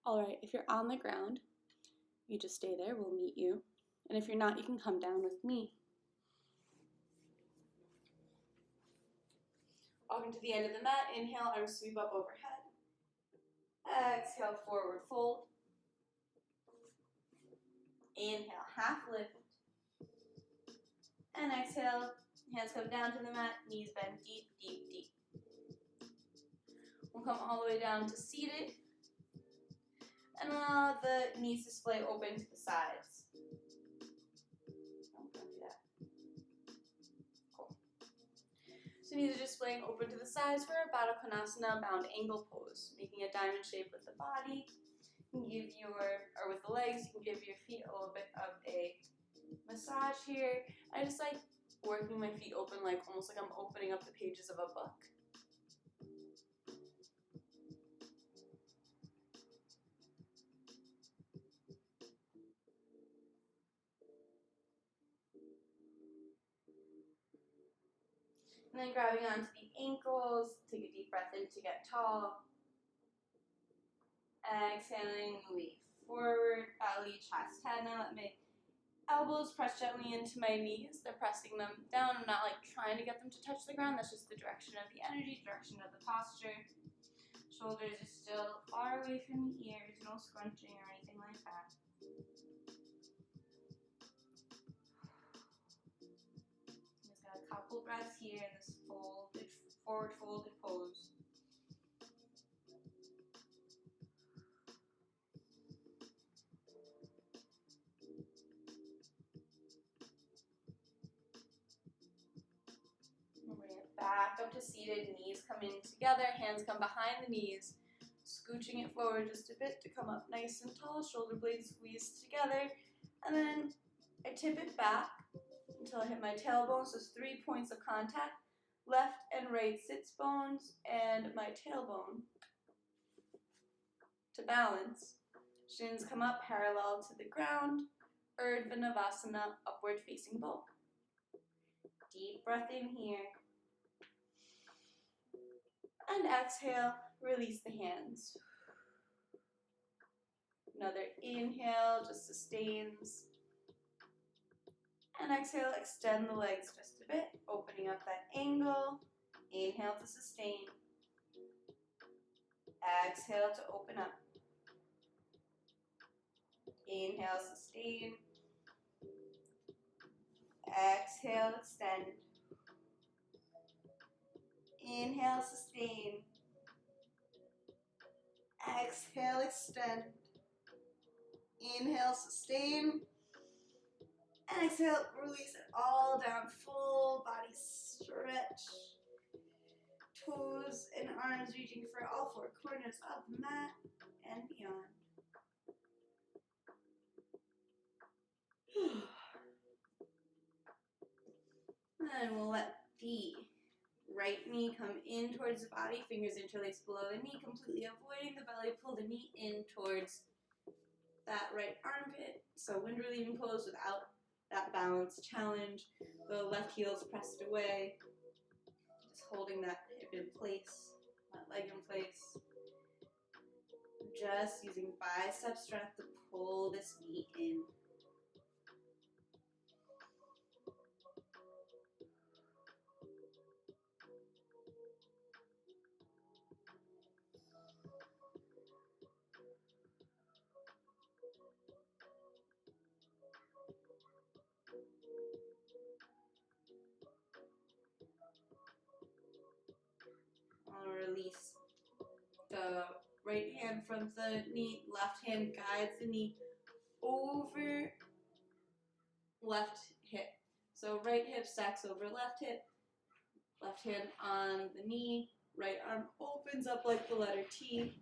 All right, if you're on the ground, you just stay there, we'll meet you. And if you're not, you can come down with me. walking to the end of the mat. Inhale, arms sweep up overhead. Exhale, forward fold. Inhale, half lift. And exhale, hands come down to the mat, knees bend deep, deep, deep. We'll come all the way down to seated. And allow the knees to splay open to the sides. Don't do that. Cool. So knees are just splaying open to the sides for a Baddha Konasana bound angle pose, making a diamond shape with the body. You can give with the legs, you can give your feet a little bit of a massage here. I just like working my feet open, like almost like I'm opening up the pages of a book. And then grabbing onto the ankles, take a deep breath in to get tall. Exhaling, move forward, Ali Chastana. Let my elbows press gently into my knees. They're pressing them down. I'm not like trying to get them to touch the ground. That's just the direction of the energy, direction of the posture. Shoulders are still far away from the ears, no scrunching or anything like that. Just got a couple breaths here in this forward folded pose. Bring it back up to seated, knees come in together, hands come behind the knees, scooching it forward just a bit to come up nice and tall, shoulder blades squeezed together, and then I tip it back until I hit my tailbone, so it's 3 points of contact, left and right sits bones, and my tailbone to balance. Shins come up parallel to the ground, Urdhva Navasana, upward facing bow. Deep breath in here. And exhale, release the hands. Another inhale, just sustains. And exhale, extend the legs just a bit, opening up that angle. Inhale to sustain. Exhale to open up. Inhale, sustain. Exhale, extend. Inhale, sustain. Exhale, extend. Inhale, sustain. And exhale, release it all down, full body stretch. Toes and arms reaching for all four corners of the mat and beyond. And we'll let the right knee come in towards the body, fingers interlaced below the knee, completely avoiding the belly. Pull the knee in towards that right armpit. So wind relieving pose without that balance challenge. The left heel's pressed away. Just holding that hip in place, that leg in place. Just using bicep strength to pull this knee in. I'll release the right hand from the knee, left hand guides the knee over left hip. So right hip stacks over left hip, left hand on the knee, right arm opens up like the letter T.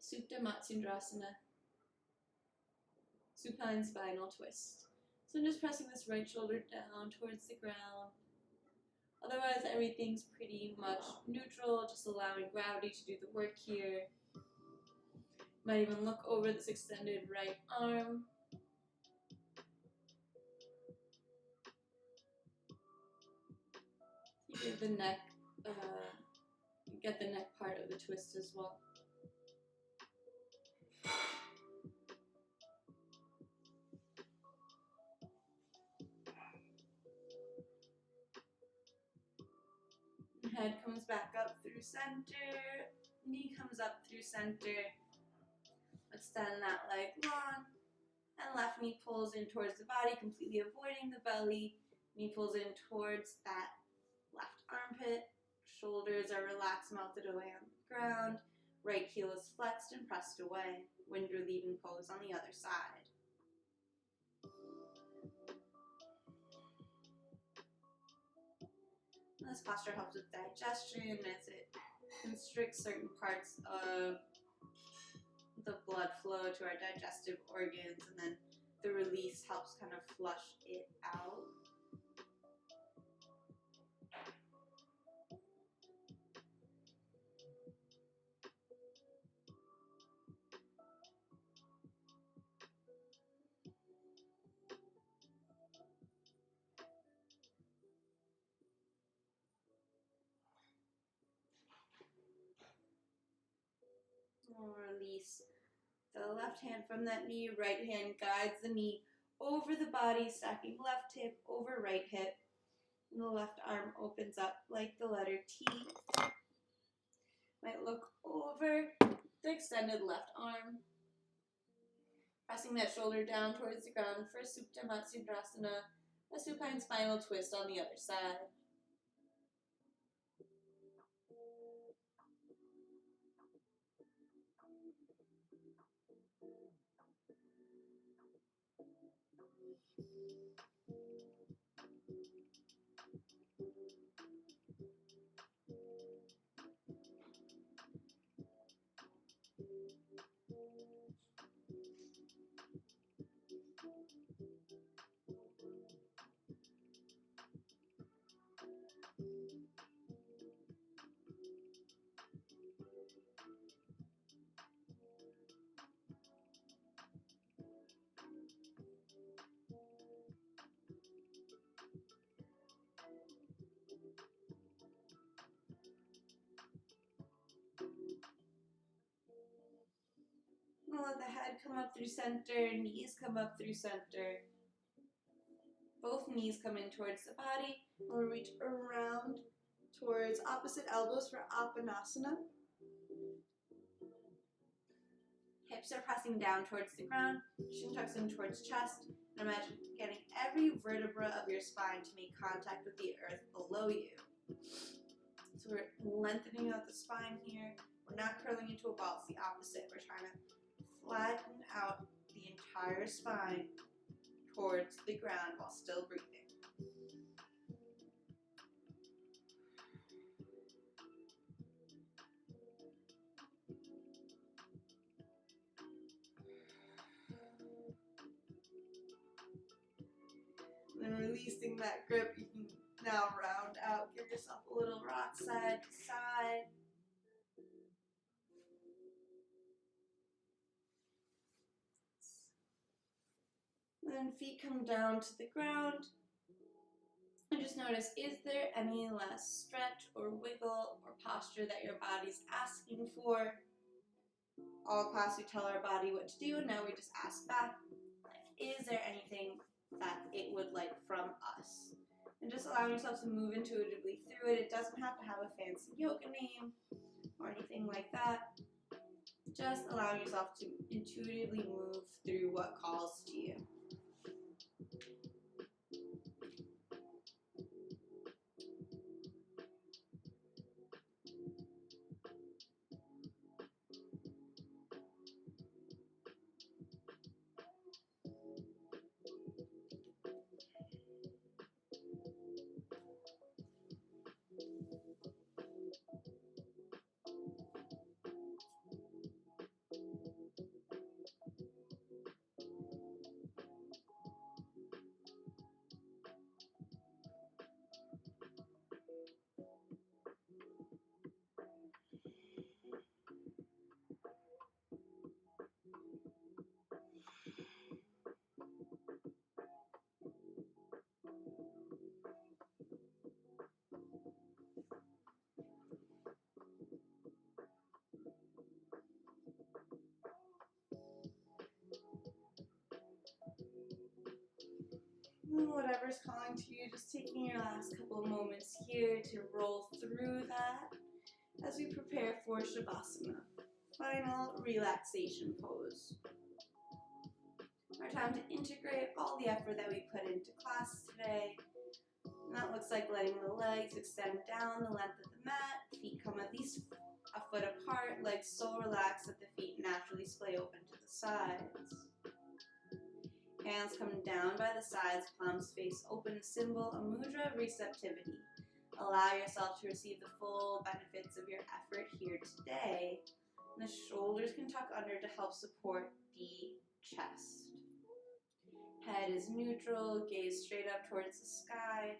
Supta Matsundrasana, supine spinal twist. So I'm just pressing this right shoulder down towards the ground. Otherwise, everything's pretty much neutral, just allowing gravity to do the work here. Might even look over this extended right arm. You get the neck, get the neck part of the twist as well. Head comes back up through center. Knee comes up through center. Extend that leg long. And left knee pulls in towards the body, completely avoiding the belly. Knee pulls in towards that left armpit. Shoulders are relaxed, melted away on the ground. Right heel is flexed and pressed away. Wind relieving pose on the other side. This posture helps with digestion as it constricts certain parts of the blood flow to our digestive organs, and then the release helps kind of flush it out. We'll release the left hand from that knee. Right hand guides the knee over the body, stacking left hip over right hip. And the left arm opens up like the letter T. Might look over the extended left arm. Pressing that shoulder down towards the ground for Supta Matsudrasana, a supine spinal twist on the other side. We'll let the head come up through center, knees come up through center. Both knees come in towards the body. We'll reach around towards opposite elbows for Utkatasana. Hips are pressing down towards the ground. Shin tucks in towards chest. And imagine getting every vertebra of your spine to make contact with the earth below you. So we're lengthening out the spine here. We're not curling into a ball. It's the opposite. We're trying to flatten out the entire spine towards the ground while still breathing. And then releasing that grip, you can now round out, give yourself a little rock side to side. Then feet come down to the ground. And just notice, is there any less stretch or wiggle or posture that your body's asking for? All class we tell our body what to do, and now we just ask back, is there anything that it would like from us? And just allowing yourself to move intuitively through it. It doesn't have to have a fancy yoga name or anything like that. Just allowing yourself to intuitively move through what calls to you. Whatever's calling to you, just taking your last couple of moments here to roll through that as we prepare for Savasana, final relaxation pose. Our time to integrate all the effort that we put into class today. And that looks like letting the legs extend down the length of the mat, feet come at least a foot apart, legs so relaxed that the feet naturally splay open to the sides. Hands come down by the sides, palms face open, symbol, a mudra of receptivity. Allow yourself to receive the full benefits of your effort here today. And the shoulders can tuck under to help support the chest. Head is neutral, gaze straight up towards the sky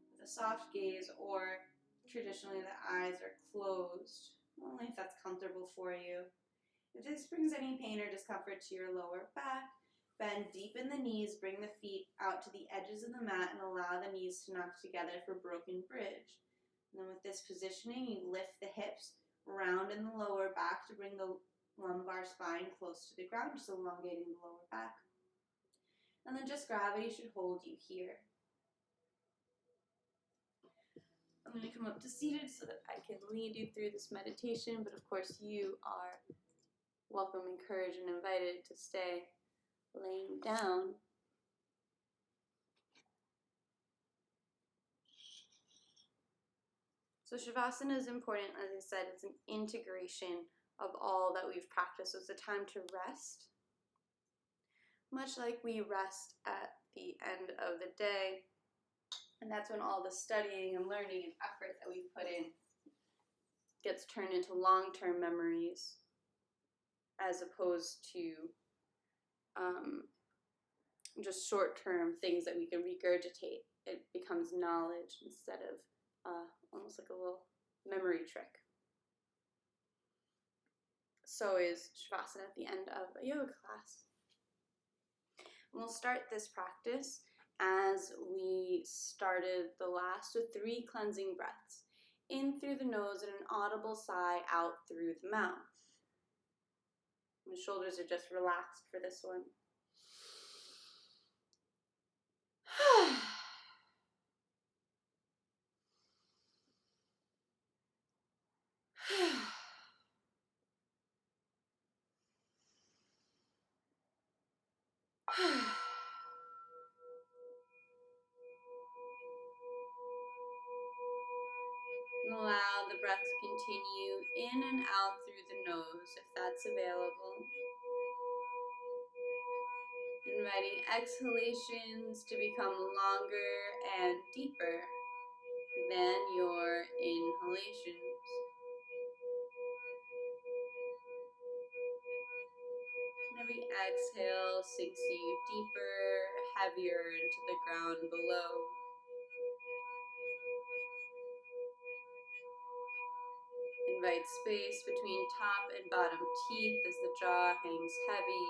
with a soft gaze, or traditionally the eyes are closed, only if that's comfortable for you. If this brings any pain or discomfort to your lower back, bend deep in the knees, bring the feet out to the edges of the mat and allow the knees to knock together for broken bridge. And then with this positioning, you lift the hips, round in the lower back to bring the lumbar spine close to the ground, just elongating the lower back. And then just gravity should hold you here. I'm going to come up to seated so that I can lead you through this meditation, but of course you are welcome, encouraged, and invited to stay laying down. So Shavasana is important, as I said, it's an integration of all that we've practiced. So it's a time to rest, much like we rest at the end of the day. And that's when all the studying and learning and effort that we've put in gets turned into long-term memories, as opposed to just short-term things that we can regurgitate. It becomes knowledge instead of almost like a little memory trick. So is Shavasana at the end of a yoga class. And we'll start this practice as we started the last with 3 cleansing breaths. In through the nose and an audible sigh out through the mouth. The shoulders are just relaxed for this one. And allow the breath to continue in and out through the nose if that's available. Inviting exhalations to become longer and deeper than your inhalations. And every exhale sinks you deeper, heavier into the ground below. Invite space between top and bottom teeth as the jaw hangs heavy.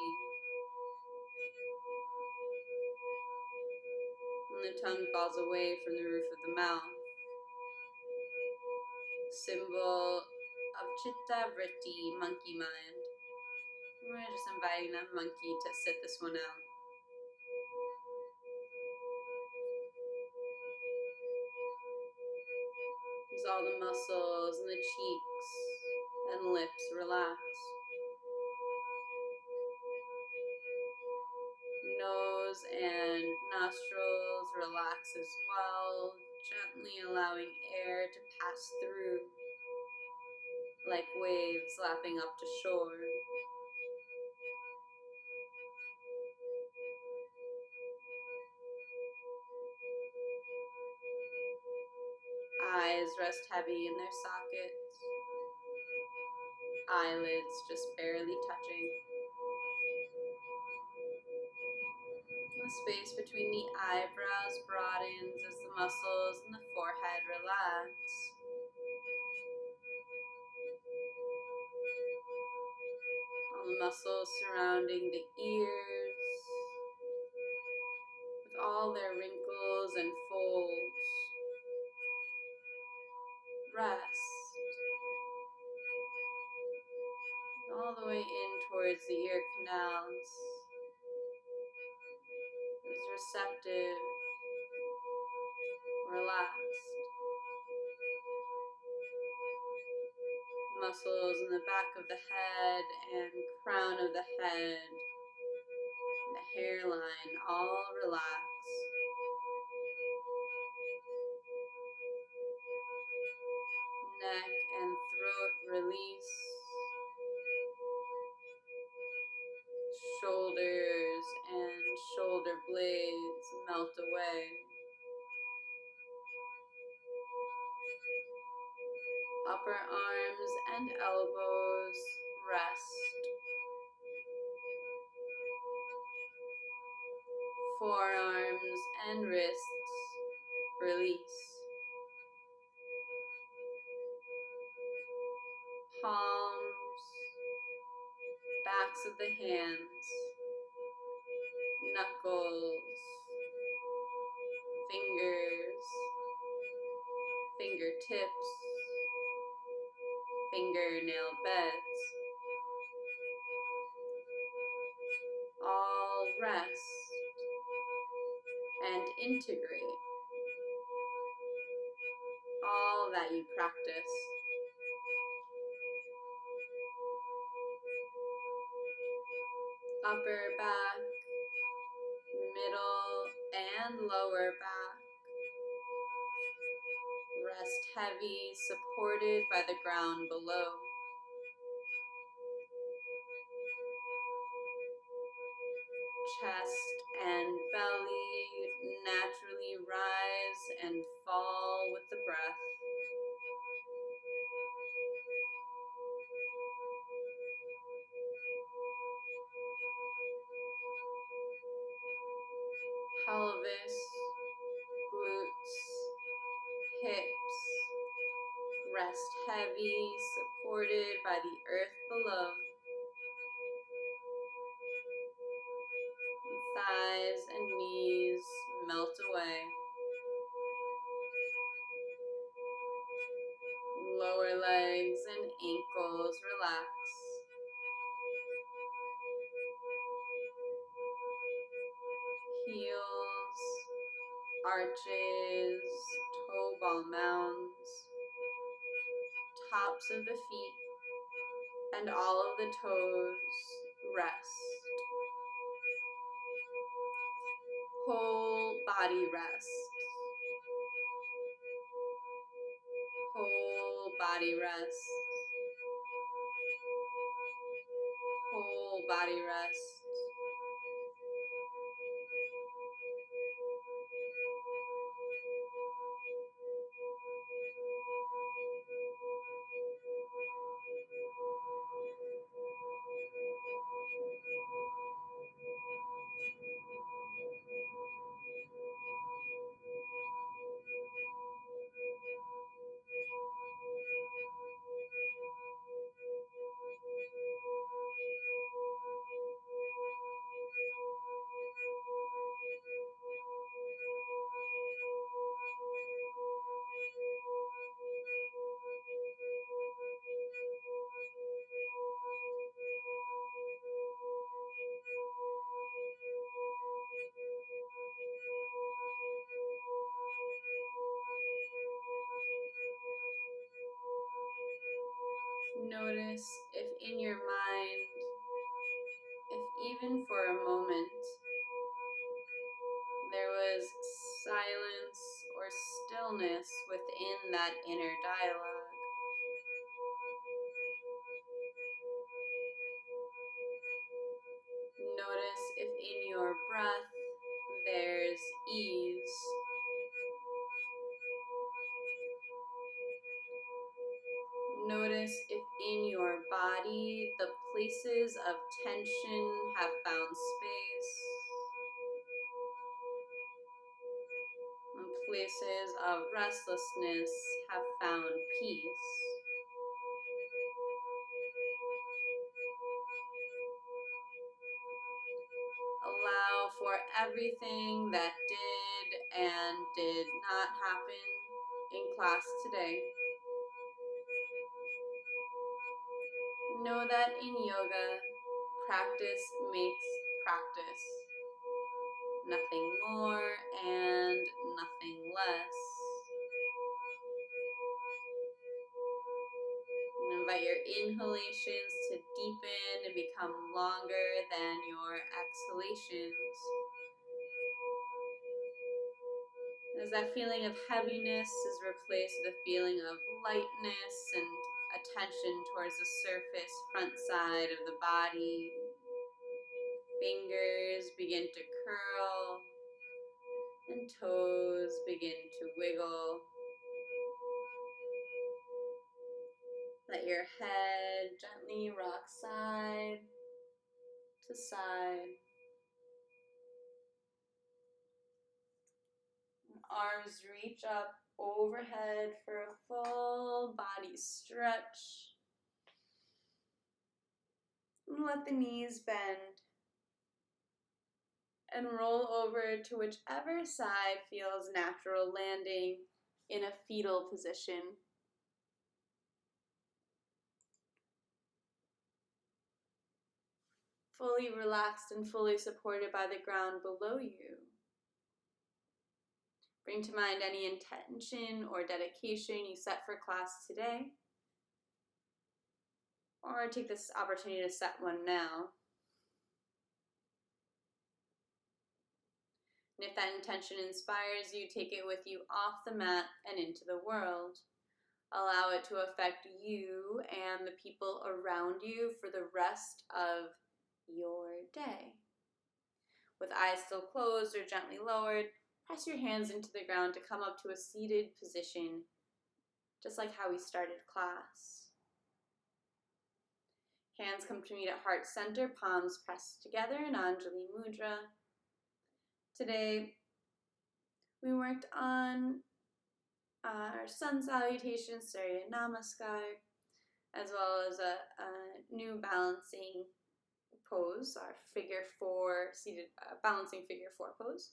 And the tongue falls away from the roof of the mouth. Symbol of chitta vritti, monkey mind. We're just inviting that monkey to sit this one out. As all the muscles in the cheeks and lips relax. Nose and nostrils relax as well, gently allowing air to pass through like waves lapping up to shore. Eyes rest heavy in their sockets. Eyelids just barely touching. The space between the eyebrows broadens as the muscles in the forehead relax. All the muscles surrounding the ears, with all their wrinkles and folds, rest. All the way in towards the ear canals. Is receptive muscles in the back of the head and crown of the head, the hairline, all relax. Neck and throat release. Shoulders and shoulder blades melt away. Upper arms and elbows rest. Forearms and wrists release. Palms, backs of the hands, knuckles, fingers, fingertips, fingernail beds, all rest and integrate all that you practice. Upper back, middle and lower back. Rest heavy, supported by the ground below. Chest and belly naturally rise and fall with the breath. Pelvis, glutes, hips, rest heavy, supported by the earth below. Thighs and knees melt away. Lower legs and ankles relax. Heels, arches, toe ball mounds, tops of the feet, and all of the toes rest. Whole body rest. Whole body rest. Whole body rest. Notice if in your mind, if even for a moment, there was silence or stillness within that inner dialogue. Notice if in your breath there's ease. Notice if in your body the places of tension have found space. And places of restlessness have found peace. Allow for everything that did and did not happen in class today. Know that in yoga, practice makes practice. Nothing more and nothing less. And invite your inhalations to deepen and become longer than your exhalations. As that feeling of heaviness is replaced with a feeling of lightness and attention towards the surface, front side of the body. Fingers begin to curl and toes begin to wiggle. Let your head gently rock side to side. Arms reach up overhead for a full body stretch. And let the knees bend. And roll over to whichever side feels natural, landing in a fetal position. Fully relaxed and fully supported by the ground below you. Bring to mind any intention or dedication you set for class today. Or take this opportunity to set one now. And if that intention inspires you, take it with you off the mat and into the world. Allow it to affect you and the people around you for the rest of your day. With eyes still closed or gently lowered, press your hands into the ground to come up to a seated position, just like how we started class. Hands come to meet at heart center, palms pressed together in Anjali Mudra. Today, we worked on our sun salutation, Surya Namaskar, as well as a new balancing pose, our figure four, seated balancing figure four pose.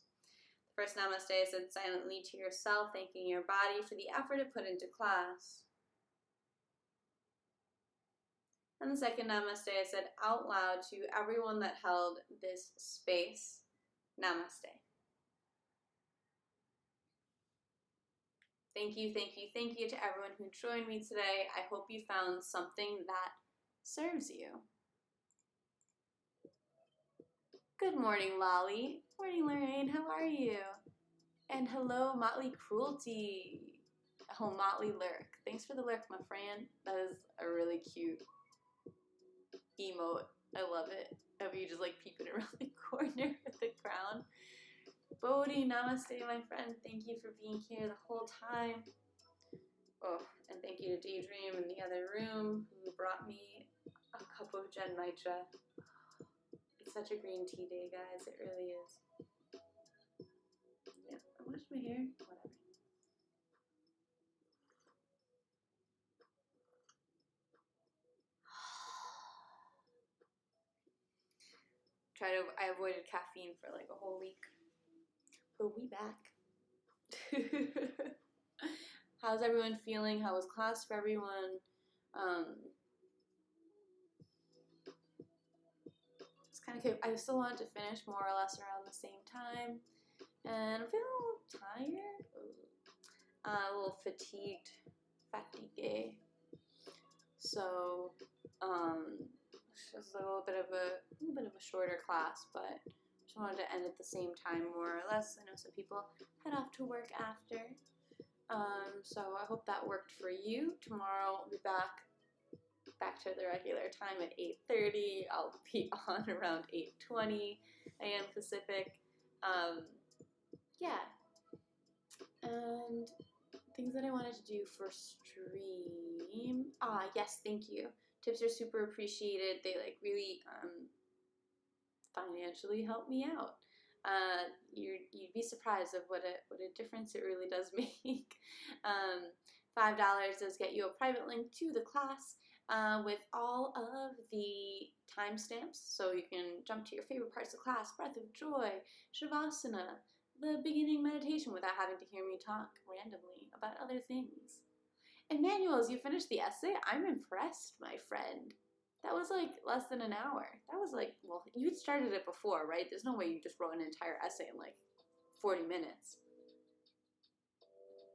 The first namaste I said silently to yourself, thanking your body for the effort it put into class. And the second namaste I said out loud to everyone that held this space, namaste. Thank you, thank you, thank you to everyone who joined me today. I hope you found something that serves you. Good morning, Lolly. Morning, Lorraine. How are you? And hello, Motley Cruelty. Oh, Motley Lurk. Thanks for the lurk, my friend. That is a really cute emote. I love it. Of you just like peeping around the corner with the crown. Bodhi, namaste, my friend. Thank you for being here the whole time. Oh, and thank you to Daydream in the other room who brought me a cup of Gen Nitra. It's such a green tea day, guys. It really is. Yeah, I washed my hair. Whatever. I avoided caffeine for like a whole week. But we back. How's everyone feeling? How was class for everyone? It's kind of cute. I still wanted to finish more or less around the same time. And I'm feeling a little tired. A little fatigued. Fatigue. So, it's a little bit of a shorter class, but just wanted to end at the same time, more or less. I know some people head off to work after, so I hope that worked for you. Tomorrow I'll be back to the regular time at 8:30. I'll be on around 8:20 a.m. Pacific. Yeah, and things that I wanted to do for stream. Yes, thank you. Tips are super appreciated. They like really financially help me out. You'd be surprised of what a difference it really does make. $5 does get you a private link to the class with all of the timestamps, so you can jump to your favorite parts of class: breath of joy, Savasana, the beginning meditation, without having to hear me talk randomly about other things. And Manuel, as you finished the essay, I'm impressed, my friend. That was like less than an hour. That was like, well, you'd started it before, right? There's no way you just wrote an entire essay in like 40 minutes.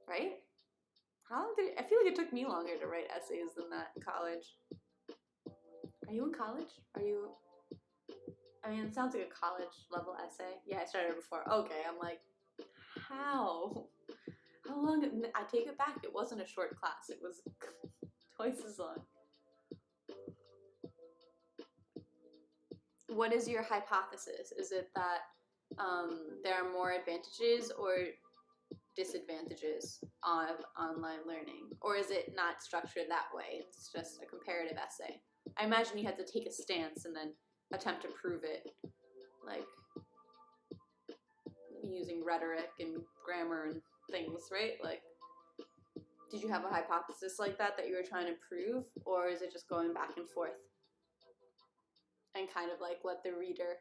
Right? How long did it? I feel like it took me longer to write essays than that in college. Are you in college? Are you? I mean, it sounds like a college level essay. Yeah, I started before. Okay, I'm like, how? How long? I take it back. It wasn't a short class. It was twice as long. What is your hypothesis? Is it that there are more advantages or disadvantages of online learning? Or is it not structured that way? It's just a comparative essay. I imagine you had to take a stance and then attempt to prove it, like using rhetoric and grammar and things, right? Like, did you have a hypothesis like that you were trying to prove, or is it just going back and forth and kind of like let the reader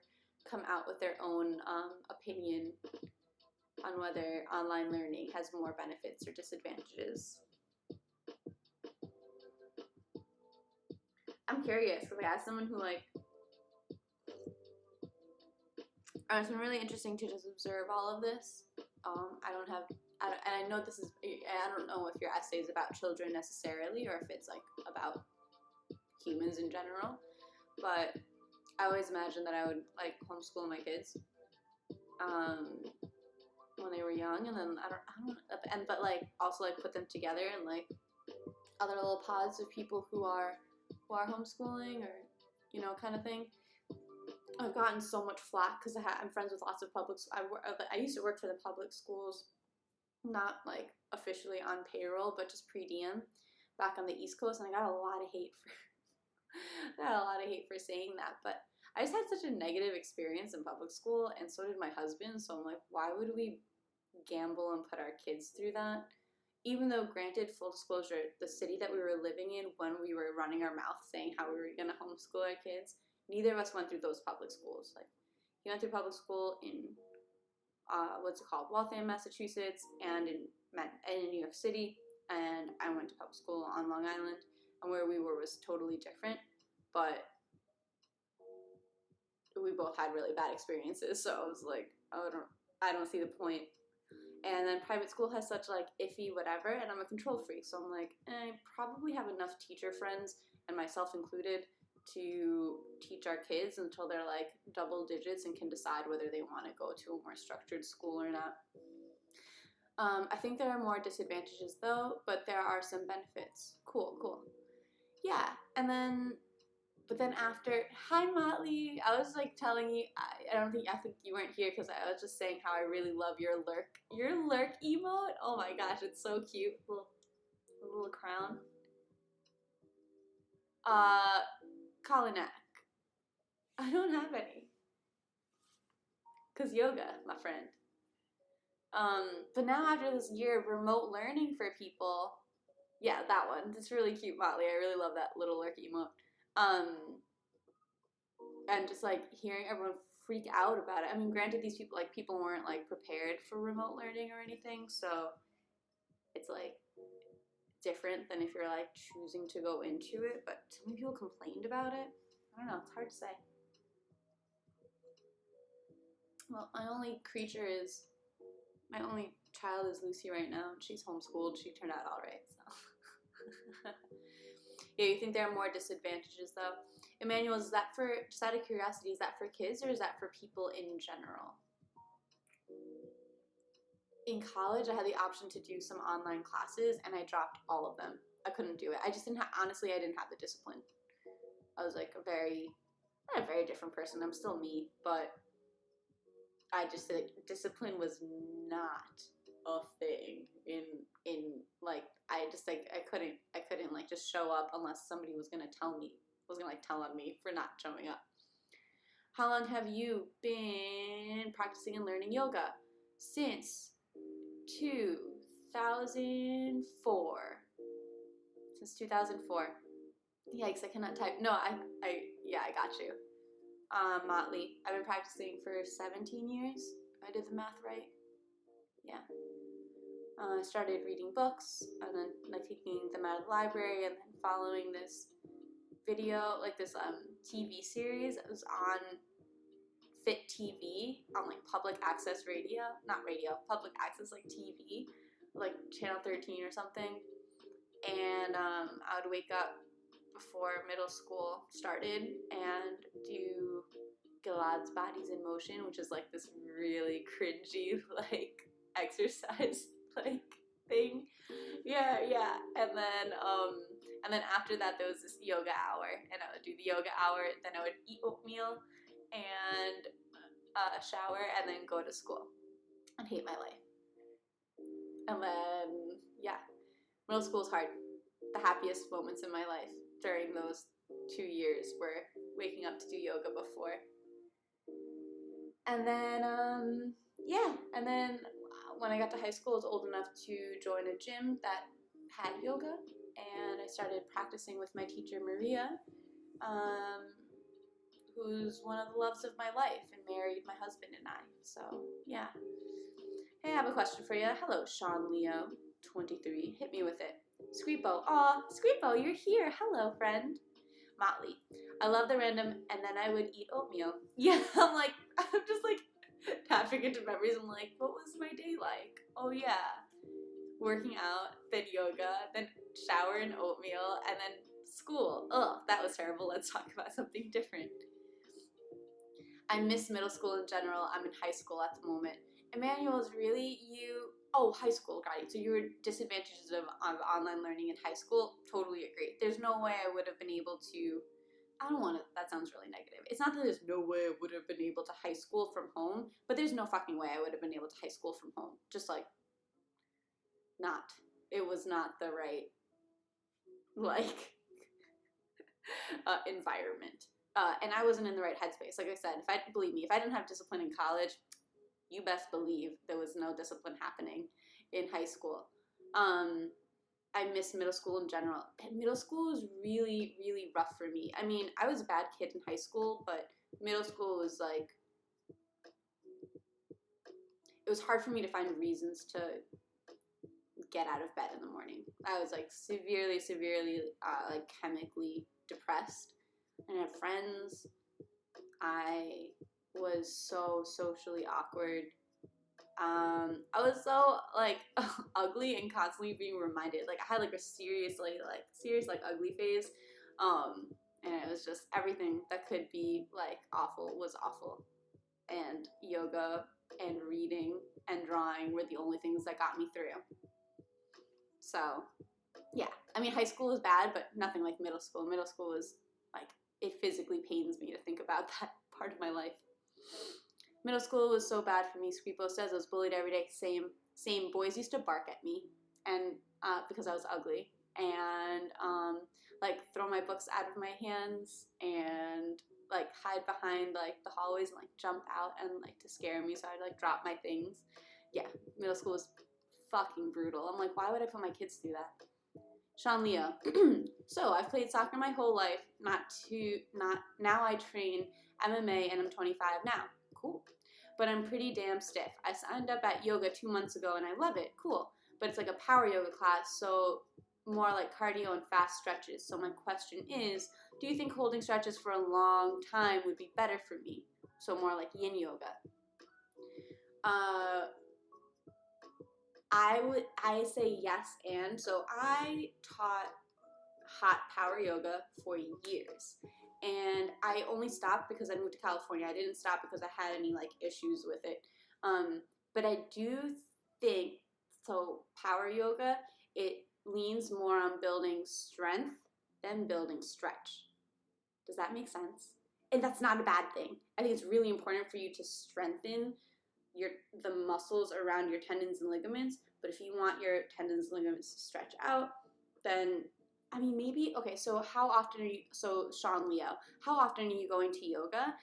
come out with their own opinion on whether online learning has more benefits or disadvantages? I'm curious, because as someone who it's been really interesting to just observe all of this. And I know this is, I don't know if your essay is about children necessarily, or if it's like about humans in general, but I always imagined that I would like homeschool my kids when they were young, and then but like also like put them together and like other little pods of people who are homeschooling, or you know, kind of thing. I've gotten so much flack because I'm friends with lots of I used to work for the public schools, not like officially on payroll, but just pre-diem back on the East Coast, and I got a lot of hate for saying that. But I just had such a negative experience in public school, and so did my husband. So I'm like, why would we gamble and put our kids through that? Even though, granted, full disclosure, the city that we were living in when we were running our mouth saying how we were going to homeschool our kids, neither of us went through those public schools. Like, he went through public school in Waltham, Massachusetts, and in New York City, and I went to public school on Long Island, and where we were was totally different, but we both had really bad experiences, so I was like, I don't see the point. And then private school has such like iffy whatever, and I'm a control freak, so I'm like, I probably have enough teacher friends, and myself included, to teach our kids until they're like double digits and can decide whether they want to go to a more structured school or not. I think there are more disadvantages though, but there are some benefits. Cool. Yeah, but then after, hi Motley, I was like telling you, I think you weren't here because I was just saying how I really love your lurk emote. Oh my gosh, it's so cute, little crown. Kalinak. I don't have any. Cause yoga, my friend. But now after this year of remote learning for people, yeah, that one. It's really cute, Motley. I really love that little lurk emote. And just like hearing everyone freak out about it. I mean, granted, these people weren't like prepared for remote learning or anything, so it's like different than if you're like choosing to go into it. But so many people complained about it. I don't know. It's hard to say. Well, my only child is Lucy right now, and she's homeschooled. She turned out all right, so. Yeah, you think there are more disadvantages though? Emmanuel, just out of curiosity, is that for kids or is that for people in general? In college, I had the option to do some online classes, and I dropped all of them. I couldn't do it. I just didn't have the discipline. I was like not a very different person. I'm still me, but I just like discipline was not a thing in like I couldn't like just show up unless somebody was gonna tell on me for not showing up. How long have you been practicing and learning yoga? Since 2004. Since 2004. Yikes, I cannot type. No, I got you. Motley, I've been practicing for 17 years. If I did the math right. Yeah. I started reading books and then like taking them out of the library and then following this video, like this TV series. It was on Fit TV on like public access radio, not radio, public access like TV, like channel 13 or something. And I would wake up before middle school started and do Gilad's Bodies in Motion, which is like this really cringy like exercise like thing. Yeah. And then after that there was this yoga hour, and I would do the yoga hour, then I would eat oatmeal and shower and then go to school and hate my life. And then middle school is hard. The happiest moments in my life during those 2 years were waking up to do yoga before. And then, and then when I got to high school, I was old enough to join a gym that had yoga, and I started practicing with my teacher, Maria, who's one of the loves of my life and married my husband and I. So, yeah. Hey, I have a question for you. Hello, Sean Leo, 23. Hit me with it. Squeepo. Aw, Squeepo, you're here. Hello, friend. Motley. I love the random, and then I would eat oatmeal. Yeah, I'm just like tapping into memories. I'm like, what was my day like? Oh, yeah. Working out, then yoga, then shower and oatmeal, and then school. Ugh, that was terrible. Let's talk about something different. I miss middle school in general. I'm in high school at the moment. Emmanuel, is really you? Oh, high school, got it. So you were disadvantages of online learning in high school? Totally agree. There's no way I would have been able to, I don't want to, that sounds really negative. It's not that there's no way I would have been able to high school from home, but there's no fucking way I would have been able to high school from home. Just like, not. It was not the right, like, environment. And I wasn't in the right headspace. Like I said, believe me, if I didn't have discipline in college, you best believe there was no discipline happening in high school. I miss middle school in general. Middle school was really, really rough for me. I mean, I was a bad kid in high school, but middle school was like, it was hard for me to find reasons to get out of bed in the morning. I was like severely, like chemically depressed. And I had friends. I was so socially awkward. I was so like ugly and constantly being reminded. Like I had like a serious ugly phase. And it was just everything that could be like awful was awful. And yoga and reading and drawing were the only things that got me through. So, yeah. I mean, high school was bad, but nothing like middle school. Middle school was like, it physically pains me to think about that part of my life. Middle school was so bad for me. Squeepo says I was bullied every day. Same. Boys used to bark at me, and because I was ugly, and like throw my books out of my hands, and like hide behind like the hallways and like jump out and like to scare me. So I'd like drop my things. Yeah, middle school was fucking brutal. I'm like, why would I put my kids through that? Sean Leo. So I've played soccer my whole life. Now I train MMA and I'm 25 now. Cool. But I'm pretty damn stiff. I signed up at yoga 2 months ago and I love it. Cool. But it's like a power yoga class, so more like cardio and fast stretches. So my question is, do you think holding stretches for a long time would be better for me? So more like yin yoga. I say yes, and so I taught hot power yoga for years, and I only stopped because I moved to California. I didn't stop because I had any like issues with it, but I do think so. Power yoga, it leans more on building strength than building stretch. Does that make sense? And that's not a bad thing. I think it's really important for you to strengthen the muscles around your tendons and ligaments, but if you want your tendons and ligaments to stretch out, then, I mean, maybe, okay, so Sean Leo, how often are you going to yoga?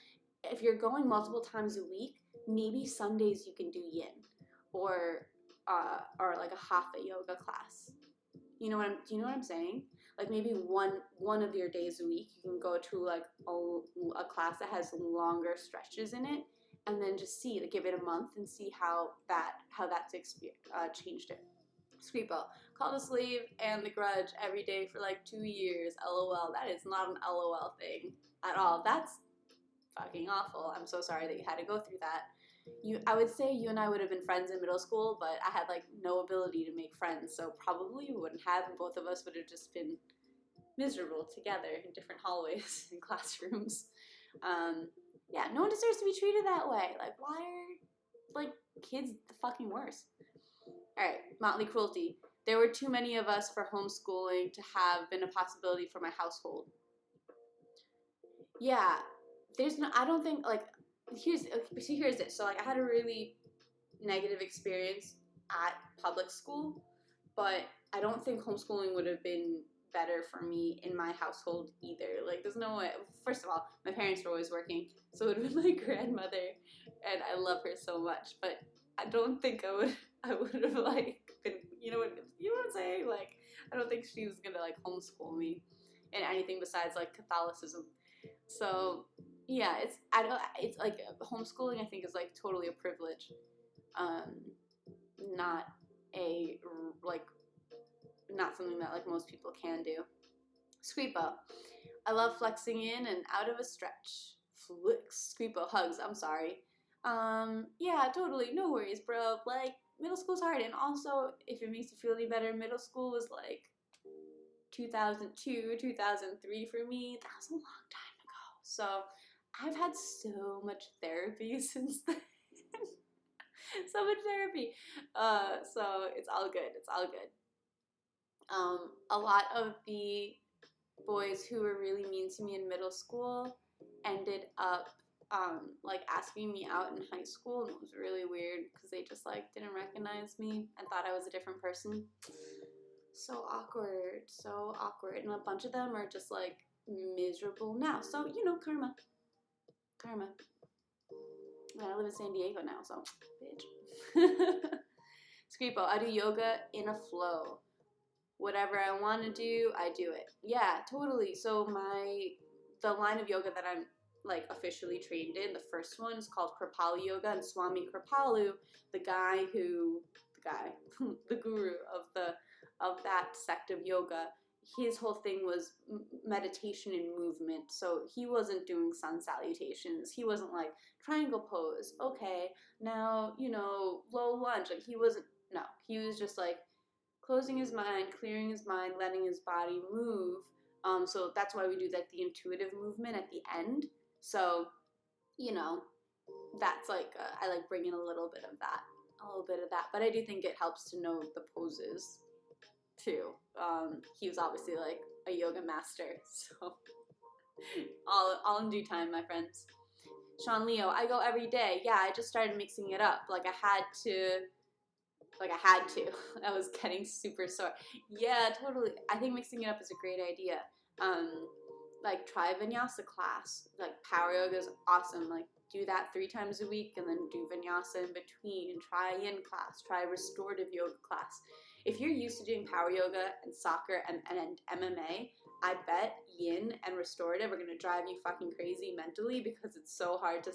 If you're going multiple times a week, maybe Sundays you can do yin, or like a hatha yoga class. Do you know what I'm saying? Like maybe one of your days a week, you can go to like a class that has longer stretches in it, and then just see, like, give it a month and see how that's changed it. Squeepo, Call to Slave and The Grudge every day for like 2 years. LOL. That is not an LOL thing at all. That's fucking awful. I'm so sorry that you had to go through that. I would say you and I would have been friends in middle school, but I had like no ability to make friends, so probably we wouldn't have, and both of us would have just been miserable together in different hallways and classrooms. Yeah, no one deserves to be treated that way. Like, why are, like, kids the fucking worst? Alright, motley cruelty. There were too many of us for homeschooling to have been a possibility for my household. Yeah, there's no, I don't think, like, here's it. So, like, I had a really negative experience at public school, but I don't think homeschooling would have been better for me in my household either. Like, there's no way. First of all, my parents were always working, so it would have been my grandmother, and I love her so much, but I don't think I would have, like, been, you know what I'm saying? Like, I don't think she was gonna, like, homeschool me in anything besides, like, Catholicism. So, yeah, it's like, homeschooling, I think, is, like, totally a privilege. Not a, like, not something that, like, most people can do. Squeepo. I love flexing in and out of a stretch. Flicks. Squeepo. Hugs. I'm sorry. Yeah, totally. No worries, bro. Like, middle school's hard. And also, if it makes you feel any better, middle school was, like, 2002, 2003 for me. That was a long time ago. So, I've had so much therapy since then. So much therapy. So it's all good. It's all good. A lot of the boys who were really mean to me in middle school ended up like asking me out in high school, and it was really weird because they just like didn't recognize me and thought I was a different person. So awkward, so awkward. And a bunch of them are just like miserable now. So, you know, karma. Yeah, I live in San Diego now, so bitch. Scripo, I do yoga in a flow. Whatever I want to do, I do it. Yeah, totally. So the line of yoga that I'm like officially trained in, the first one is called Kripalu Yoga, and Swami Kripalu, the guru of that sect of yoga, his whole thing was meditation and movement. So he wasn't doing sun salutations. He wasn't like triangle pose. Okay, now, you know, low lunge. Like he was just like closing his mind, clearing his mind, letting his body move. So that's why we do like the intuitive movement at the end. So, you know, that's like, I like bring in a little bit of that. But I do think it helps to know the poses too. He was obviously like a yoga master. So all in due time, my friends. Sean Leo, I go every day. Yeah, I just started mixing it up. I had to. I was getting super sore. Yeah, totally. I think mixing it up is a great idea. Like try vinyasa class. Like power yoga is awesome. Like do that 3 times a week and then do vinyasa in between. Try yin class. Try restorative yoga class. If you're used to doing power yoga and soccer and MMA, I bet yin and restorative are gonna drive you fucking crazy mentally because it's so hard to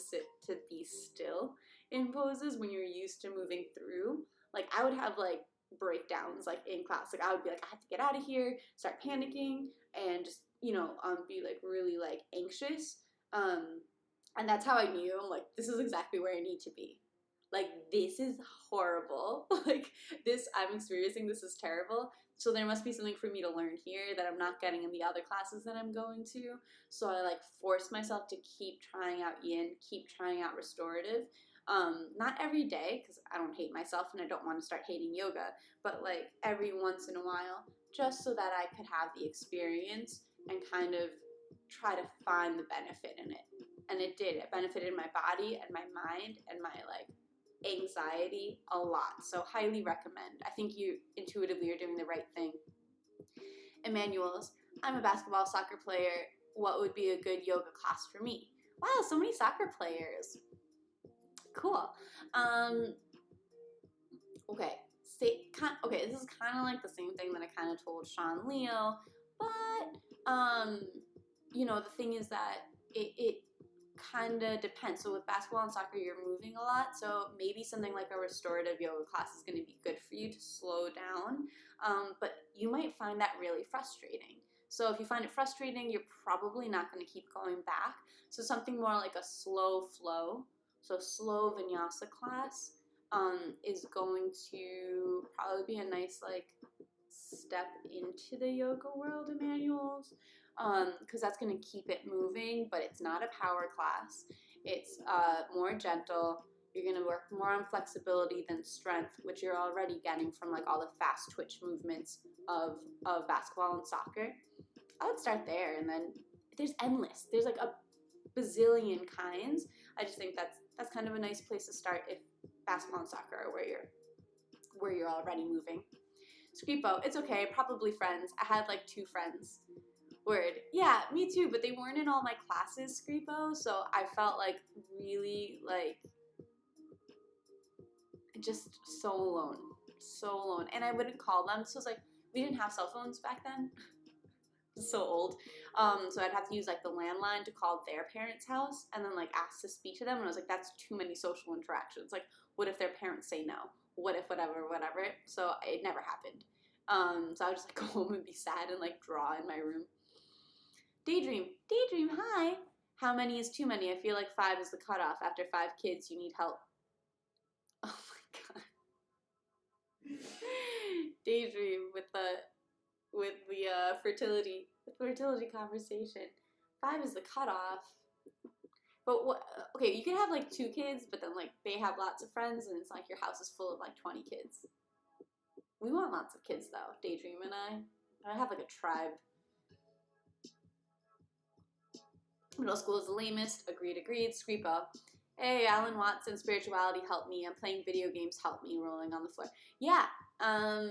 be still in poses when you're used to moving through. Like I would have like breakdowns like in class. Like I would be like, I have to get out of here, start panicking, and just, you know, be like really like anxious. And that's how I knew, I'm like, this is exactly where I need to be. Like this is horrible. Like this I'm experiencing, this is terrible. So there must be something for me to learn here that I'm not getting in the other classes that I'm going to. So I like force myself to keep trying out yin, keep trying out restorative. Not every day, because I don't hate myself and I don't want to start hating yoga, but like every once in a while, just so that I could have the experience and kind of try to find the benefit in it. And it did. It benefited my body and my mind and my like anxiety a lot. So highly recommend. I think you intuitively are doing the right thing. Emmanuel's, I'm a basketball soccer player. What would be a good yoga class for me? Wow, so many soccer players. Cool. Okay. This is kind of like the same thing that I kind of told Sean Leo, but you know, the thing is that it kind of depends. So with basketball and soccer, you're moving a lot. So maybe something like a restorative yoga class is going to be good for you to slow down. But you might find that really frustrating. So if you find it frustrating, you're probably not going to keep going back. So something more like a slow flow. So slow vinyasa class is going to probably be a nice like step into the yoga world of manuals, because that's going to keep it moving, but it's not a power class. It's more gentle. You're going to work more on flexibility than strength, which you're already getting from like all the fast twitch movements of basketball and soccer. I would start there, and then there's endless. There's like a bazillion kinds. I just think that's kind of a nice place to start if basketball and soccer are where you're already moving. Scripo, it's okay, probably friends. I had like 2 friends. Word. Yeah, me too, but they weren't in all my classes, Scripo, so I felt like really like just so alone. So alone. And I wouldn't call them, so it's like we didn't have cell phones back then. So old. So I'd have to use like the landline to call their parents' house and then like ask to speak to them, and I was like, that's too many social interactions. Like, what if their parents say no? What if whatever. So it never happened. So I would just like go home and be sad and like draw in my room. Daydream, hi. How many is too many? I feel like 5 is the cutoff. After 5 kids, you need help. Oh my god. Daydream with the fertility conversation. 5 is the cutoff. But what? Okay, you can have like 2 kids, but then like they have lots of friends, and it's like your house is full of like 20 kids. We want lots of kids though, Daydream and I have like a tribe. Middle school is the lamest. Agreed. Scripo. Hey, Alan Watson, spirituality help me. I'm playing video games help me. Rolling on the floor. Yeah. I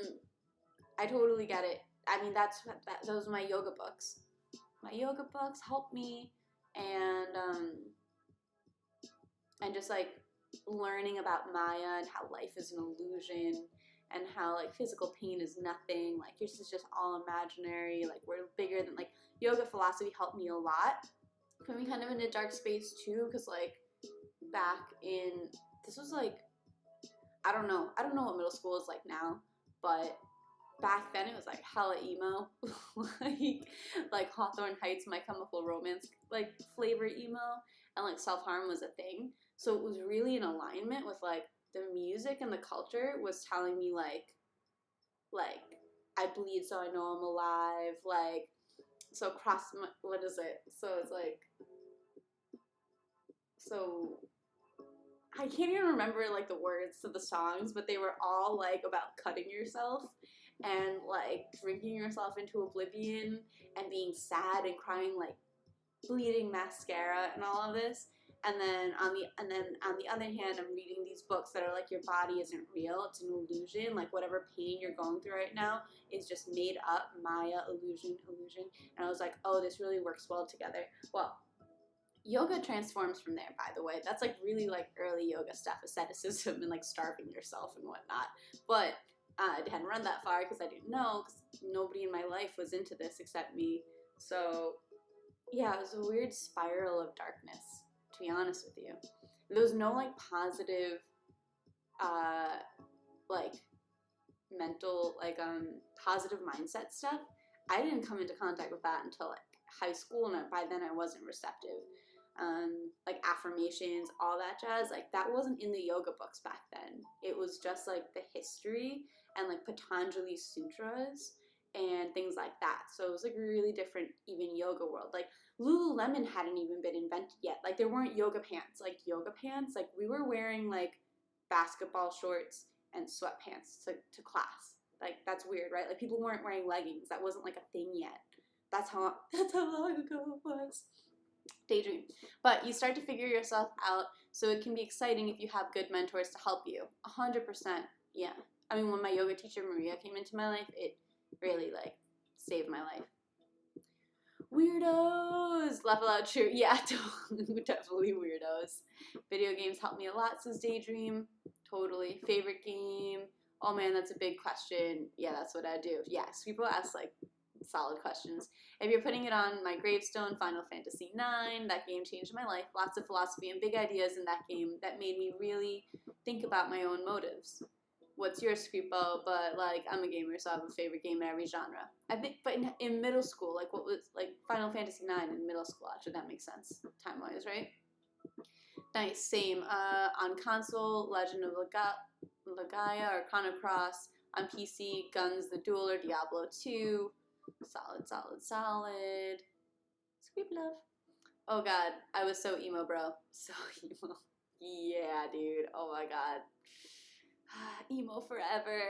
totally get it. I mean, those are my yoga books. My yoga books help me, and just like learning about Maya and how life is an illusion, and how like physical pain is nothing. Like this is just all imaginary. Like we're bigger than like yoga philosophy helped me a lot. Put me kind of in a dark space too, because like back in this was like I don't know what middle school is like now, but back then it was like hella emo, like Hawthorne Heights, My Chemical Romance, like flavor emo, and like self-harm was a thing. So it was really in alignment with like the music and the culture was telling me like I bleed so I know I'm alive, like so what is it? So it's like so I can't even remember like the words to the songs, but they were all like about cutting yourself and like drinking yourself into oblivion and being sad and crying like bleeding mascara and all of this. And then on the other hand, I'm reading these books that are like your body isn't real, it's an illusion. Like whatever pain you're going through right now is just made up, Maya, illusion. And I was like, oh, this really works well together. Well, yoga transforms from there, by the way. That's like really like early yoga stuff, asceticism and like starving yourself and whatnot. But I hadn't run that far because I didn't know, because nobody in my life was into this except me. So yeah, it was a weird spiral of darkness, to be honest with you. There was no like positive like mental like positive mindset stuff. I didn't come into contact with that until like high school, and by then I wasn't receptive. Like affirmations, all that jazz, like that wasn't in the yoga books back then. It was just like the history and like Patanjali sutras and things like that. So it was like a really different even yoga world. Like Lululemon hadn't even been invented yet. Like there weren't yoga pants. Like we were wearing like basketball shorts and sweatpants to class. Like that's weird, right? Like people weren't wearing leggings. That wasn't like a thing yet. That's how long ago it was. Daydream. But you start to figure yourself out, so it can be exciting if you have good mentors to help you. 100%. Yeah. I mean, when my yoga teacher Maria came into my life, it really like saved my life. Weirdos! Laugh aloud, true. Yeah, definitely weirdos. Video games help me a lot, says Daydream. Totally. Favorite game? Oh man, that's a big question. Yeah, that's what I do. Yeah, people ask like solid questions. If you're putting it on my gravestone, Final Fantasy IX, that game changed my life. Lots of philosophy and big ideas in that game that made me really think about my own motives. What's your Scripo? But like, I'm a gamer, so I have a favorite game in every genre. I think, but in middle school, like what was like Final Fantasy IX in middle school? Actually, that makes sense time-wise, right? Nice, same. On console, Legend of Legaia or Chrono Cross. On PC, Guns the Duel or Diablo 2. Solid, solid, solid. Sweet love. Oh god, I was so emo, bro. So emo. Yeah, dude. Oh my god. Emo forever.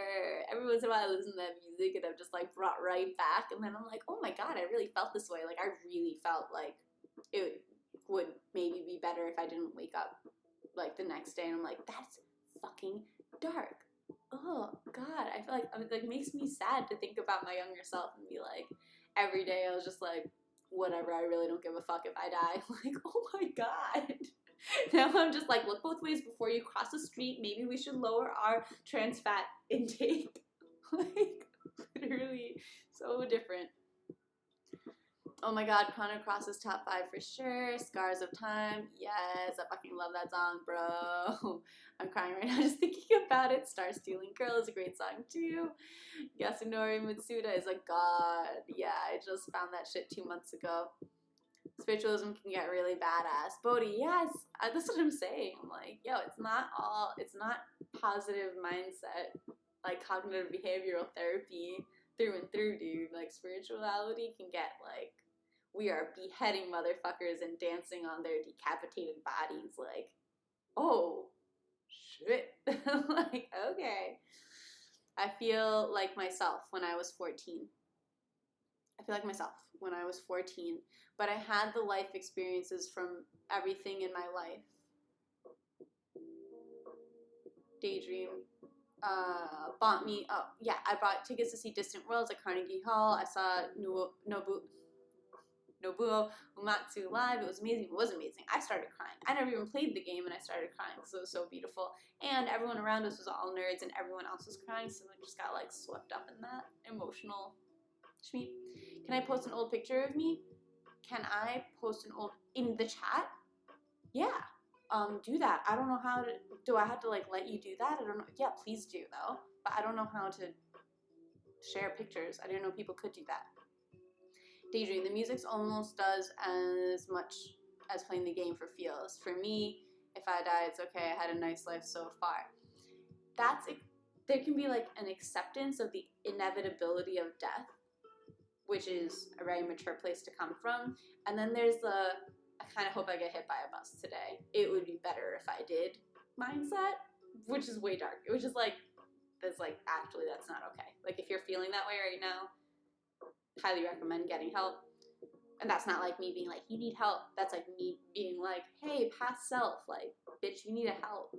Every once in a while I listen to that music and I'm just like brought right back, and then I'm like, oh my god, I really felt this way. Like I really felt like it would maybe be better if I didn't wake up like the next day, and I'm like, that's fucking dark. Oh god, I feel like it like makes me sad to think about my younger self and be like, every day I was just like, whatever, I really don't give a fuck if I die. Like, oh my god. Now I'm just like, look both ways before you cross the street. Maybe we should lower our trans fat intake. Like, literally so different. Oh my god, Chrono Cross is top 5 for sure. Scars of Time, yes, I fucking love that song, bro. I'm crying right now just thinking about it. Star Stealing Girl is a great song too. Yasunori Mitsuda is a god. Yeah, I just found that shit 2 months ago. Spiritualism can get really badass. Bodhi, yes, that's what I'm saying. I'm like, yo, it's not positive mindset, like cognitive behavioral therapy through and through, dude. Like, spirituality can get like, we are beheading motherfuckers and dancing on their decapitated bodies. Like, oh, shit. Like, okay. I feel like myself when I was 14. I feel like myself when I was 14. But I had the life experiences from everything in my life. Daydream. Bought me, oh yeah, I bought tickets to see Distant Worlds at Carnegie Hall. I saw Nobuo Uematsu live. It was amazing. It was amazing. I started crying. I never even played the game and I started crying because it was so beautiful. And everyone around us was all nerds and everyone else was crying, so I just got like swept up in that emotional schmeep. Can I post an old picture of me? Can I post an old in the chat? Yeah. Do that. I don't know how to. Do I have to like let you do that? I don't know. Yeah, please do though. But I don't know how to share pictures. I didn't know people could do that. Daydream. The music's almost does as much as playing the game for feels. For me, if I die, it's okay. I had a nice life so far. There can be like an acceptance of the inevitability of death, which is a very mature place to come from. And then there's the, I kind of hope I get hit by a bus today. It would be better if I did mindset, which is way dark. It was just like, that's like, actually, that's not okay. Like, if you're feeling that way right now, highly recommend getting help. And that's not like me being like, you need help. That's like me being like, hey, past self, like, bitch, you need a help.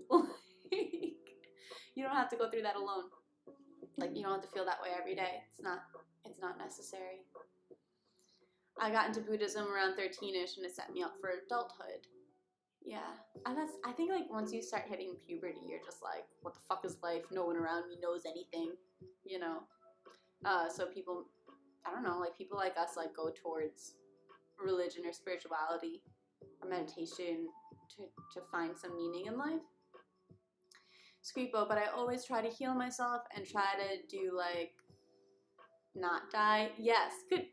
You don't have to go through that alone. Like, you don't have to feel that way every day. It's not necessary. I got into Buddhism around 13ish and it set me up for adulthood. Yeah. And I think like once you start hitting puberty, you're just like, what the fuck is life? No one around me knows anything, you know? So people, I don't know, like people like us like go towards religion or spirituality or meditation to find some meaning in life. Squeepo, but I always try to heal myself and try to do like not die. Yes, good.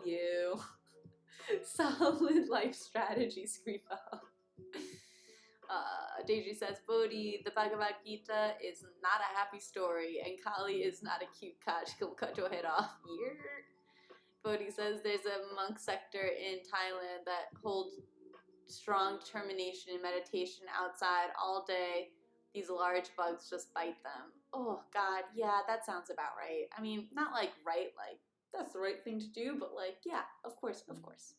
You. Solid life strategy, Squeepo. Deji says, Bodhi, the Bhagavad Gita is not a happy story, and Kali is not a cute cat. She will cut your head off. Bodhi says there's a monk sector in Thailand that holds strong determination and meditation outside all day. These large bugs just bite them. Oh, God, yeah, that sounds about right. I mean, not like right, like, that's the right thing to do, but like, yeah, of course, of course.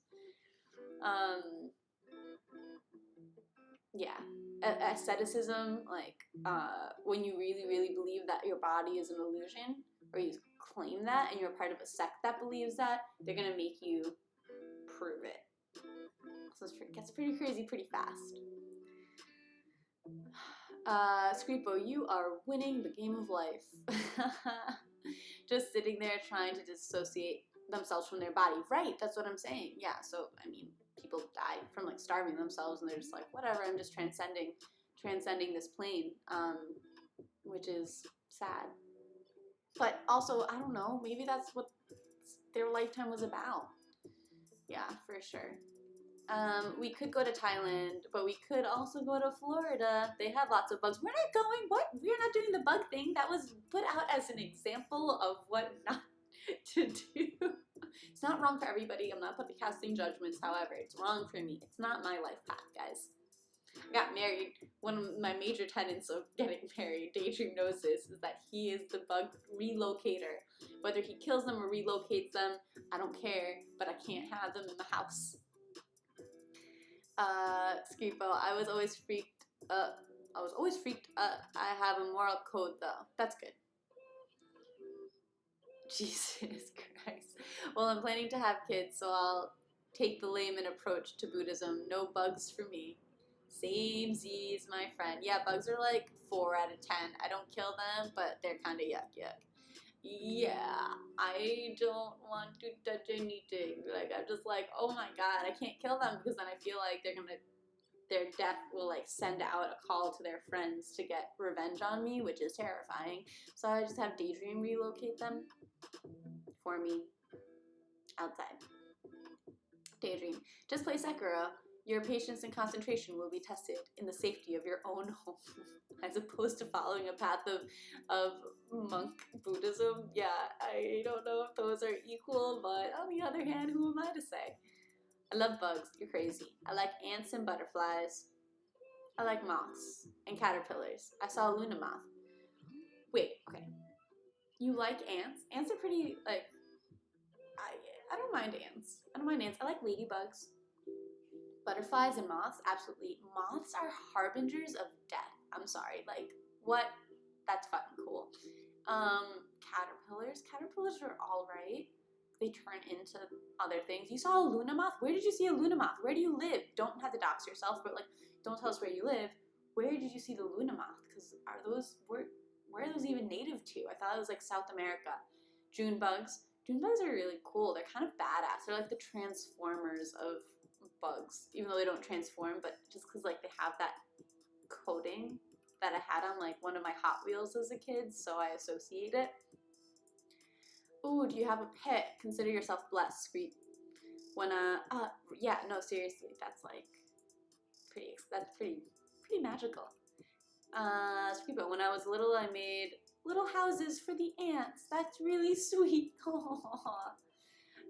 Yeah, asceticism, like, when you really, really believe that your body is an illusion, or you claim that, and you're part of a sect that believes that, they're gonna make you prove it. So it gets pretty crazy pretty fast. Squeepo, you are winning the game of life. Just sitting there trying to dissociate themselves from their body. Right, that's what I'm saying. Yeah, so, I mean, people die from, like, starving themselves, and they're just like, whatever, I'm just transcending this plane, which is sad. But also, I don't know, maybe that's what their lifetime was about. Yeah, for sure. We could go to Thailand, but we could also go to Florida. They have lots of bugs. We're not going. What? We're not doing the bug thing. That was put out as an example of what not to do. It's not wrong for everybody. I'm not casting judgments. However, it's wrong for me. It's not my life path, guys. I got married. One of my major tenets of getting married, Daydream knows this, is that he is the bug relocator. Whether he kills them or relocates them, I don't care, but I can't have them in the house. Scripo, I was always freaked up. I have a moral code though. That's good. Jesus Christ. Well, I'm planning to have kids, so I'll take the layman approach to Buddhism. No bugs for me. Same Z's, my friend. Yeah, bugs are like 4 out of 10. I don't kill them, but they're kind of yuck. Yeah, I don't want to touch anything. Like, I'm just like, oh my god, I can't kill them because then I feel like their death will like send out a call to their friends to get revenge on me, which is terrifying. So I just have Daydream relocate them for me outside. Daydream, just play Sekiro. Your patience and concentration will be tested in the safety of your own home, as opposed to following a path of monk Buddhism. Yeah, I don't know if those are equal, but on the other hand, who am I to say? I love bugs. You're crazy. I like ants and butterflies. I like moths and caterpillars. I saw a Luna moth. Wait, okay. You like ants? Ants are pretty, like, I don't mind ants. I don't mind ants. I like ladybugs. Butterflies and moths, absolutely. Moths are harbingers of death. I'm sorry. Like, what? That's fucking cool. Caterpillars are alright. They turn into other things. You saw a Luna moth? Where did you see a Luna moth? Where do you live? Don't have to dox yourself, but like, don't tell us where you live. Where did you see the Luna moth? Because where are those even native to? I thought it was like South America. June bugs. June bugs are really cool. They're kind of badass. They're like the Transformers of bugs, even though they don't transform, but just because like they have that coating that I had on like one of my Hot Wheels as a kid, so I associate it. Ooh, do you have a pet? Consider yourself blessed, Screep. Yeah, no, seriously, that's like pretty magical. Screepo, when I was little, I made little houses for the ants. That's really sweet.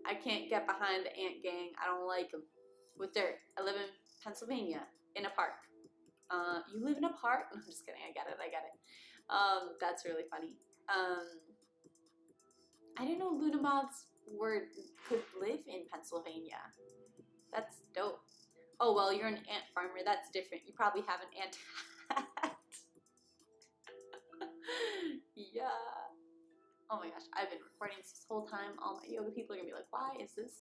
I can't get behind the ant gang. I don't like them. With dirt. I live in Pennsylvania, in a park. You live in a park? No, I'm just kidding. I get it. That's really funny. I didn't know Luna moths could live in Pennsylvania. That's dope. Oh, well, you're an ant farmer. That's different. You probably have an ant hat. Yeah. Oh my gosh, I've been recording this whole time. All my yoga people are gonna be like, why is this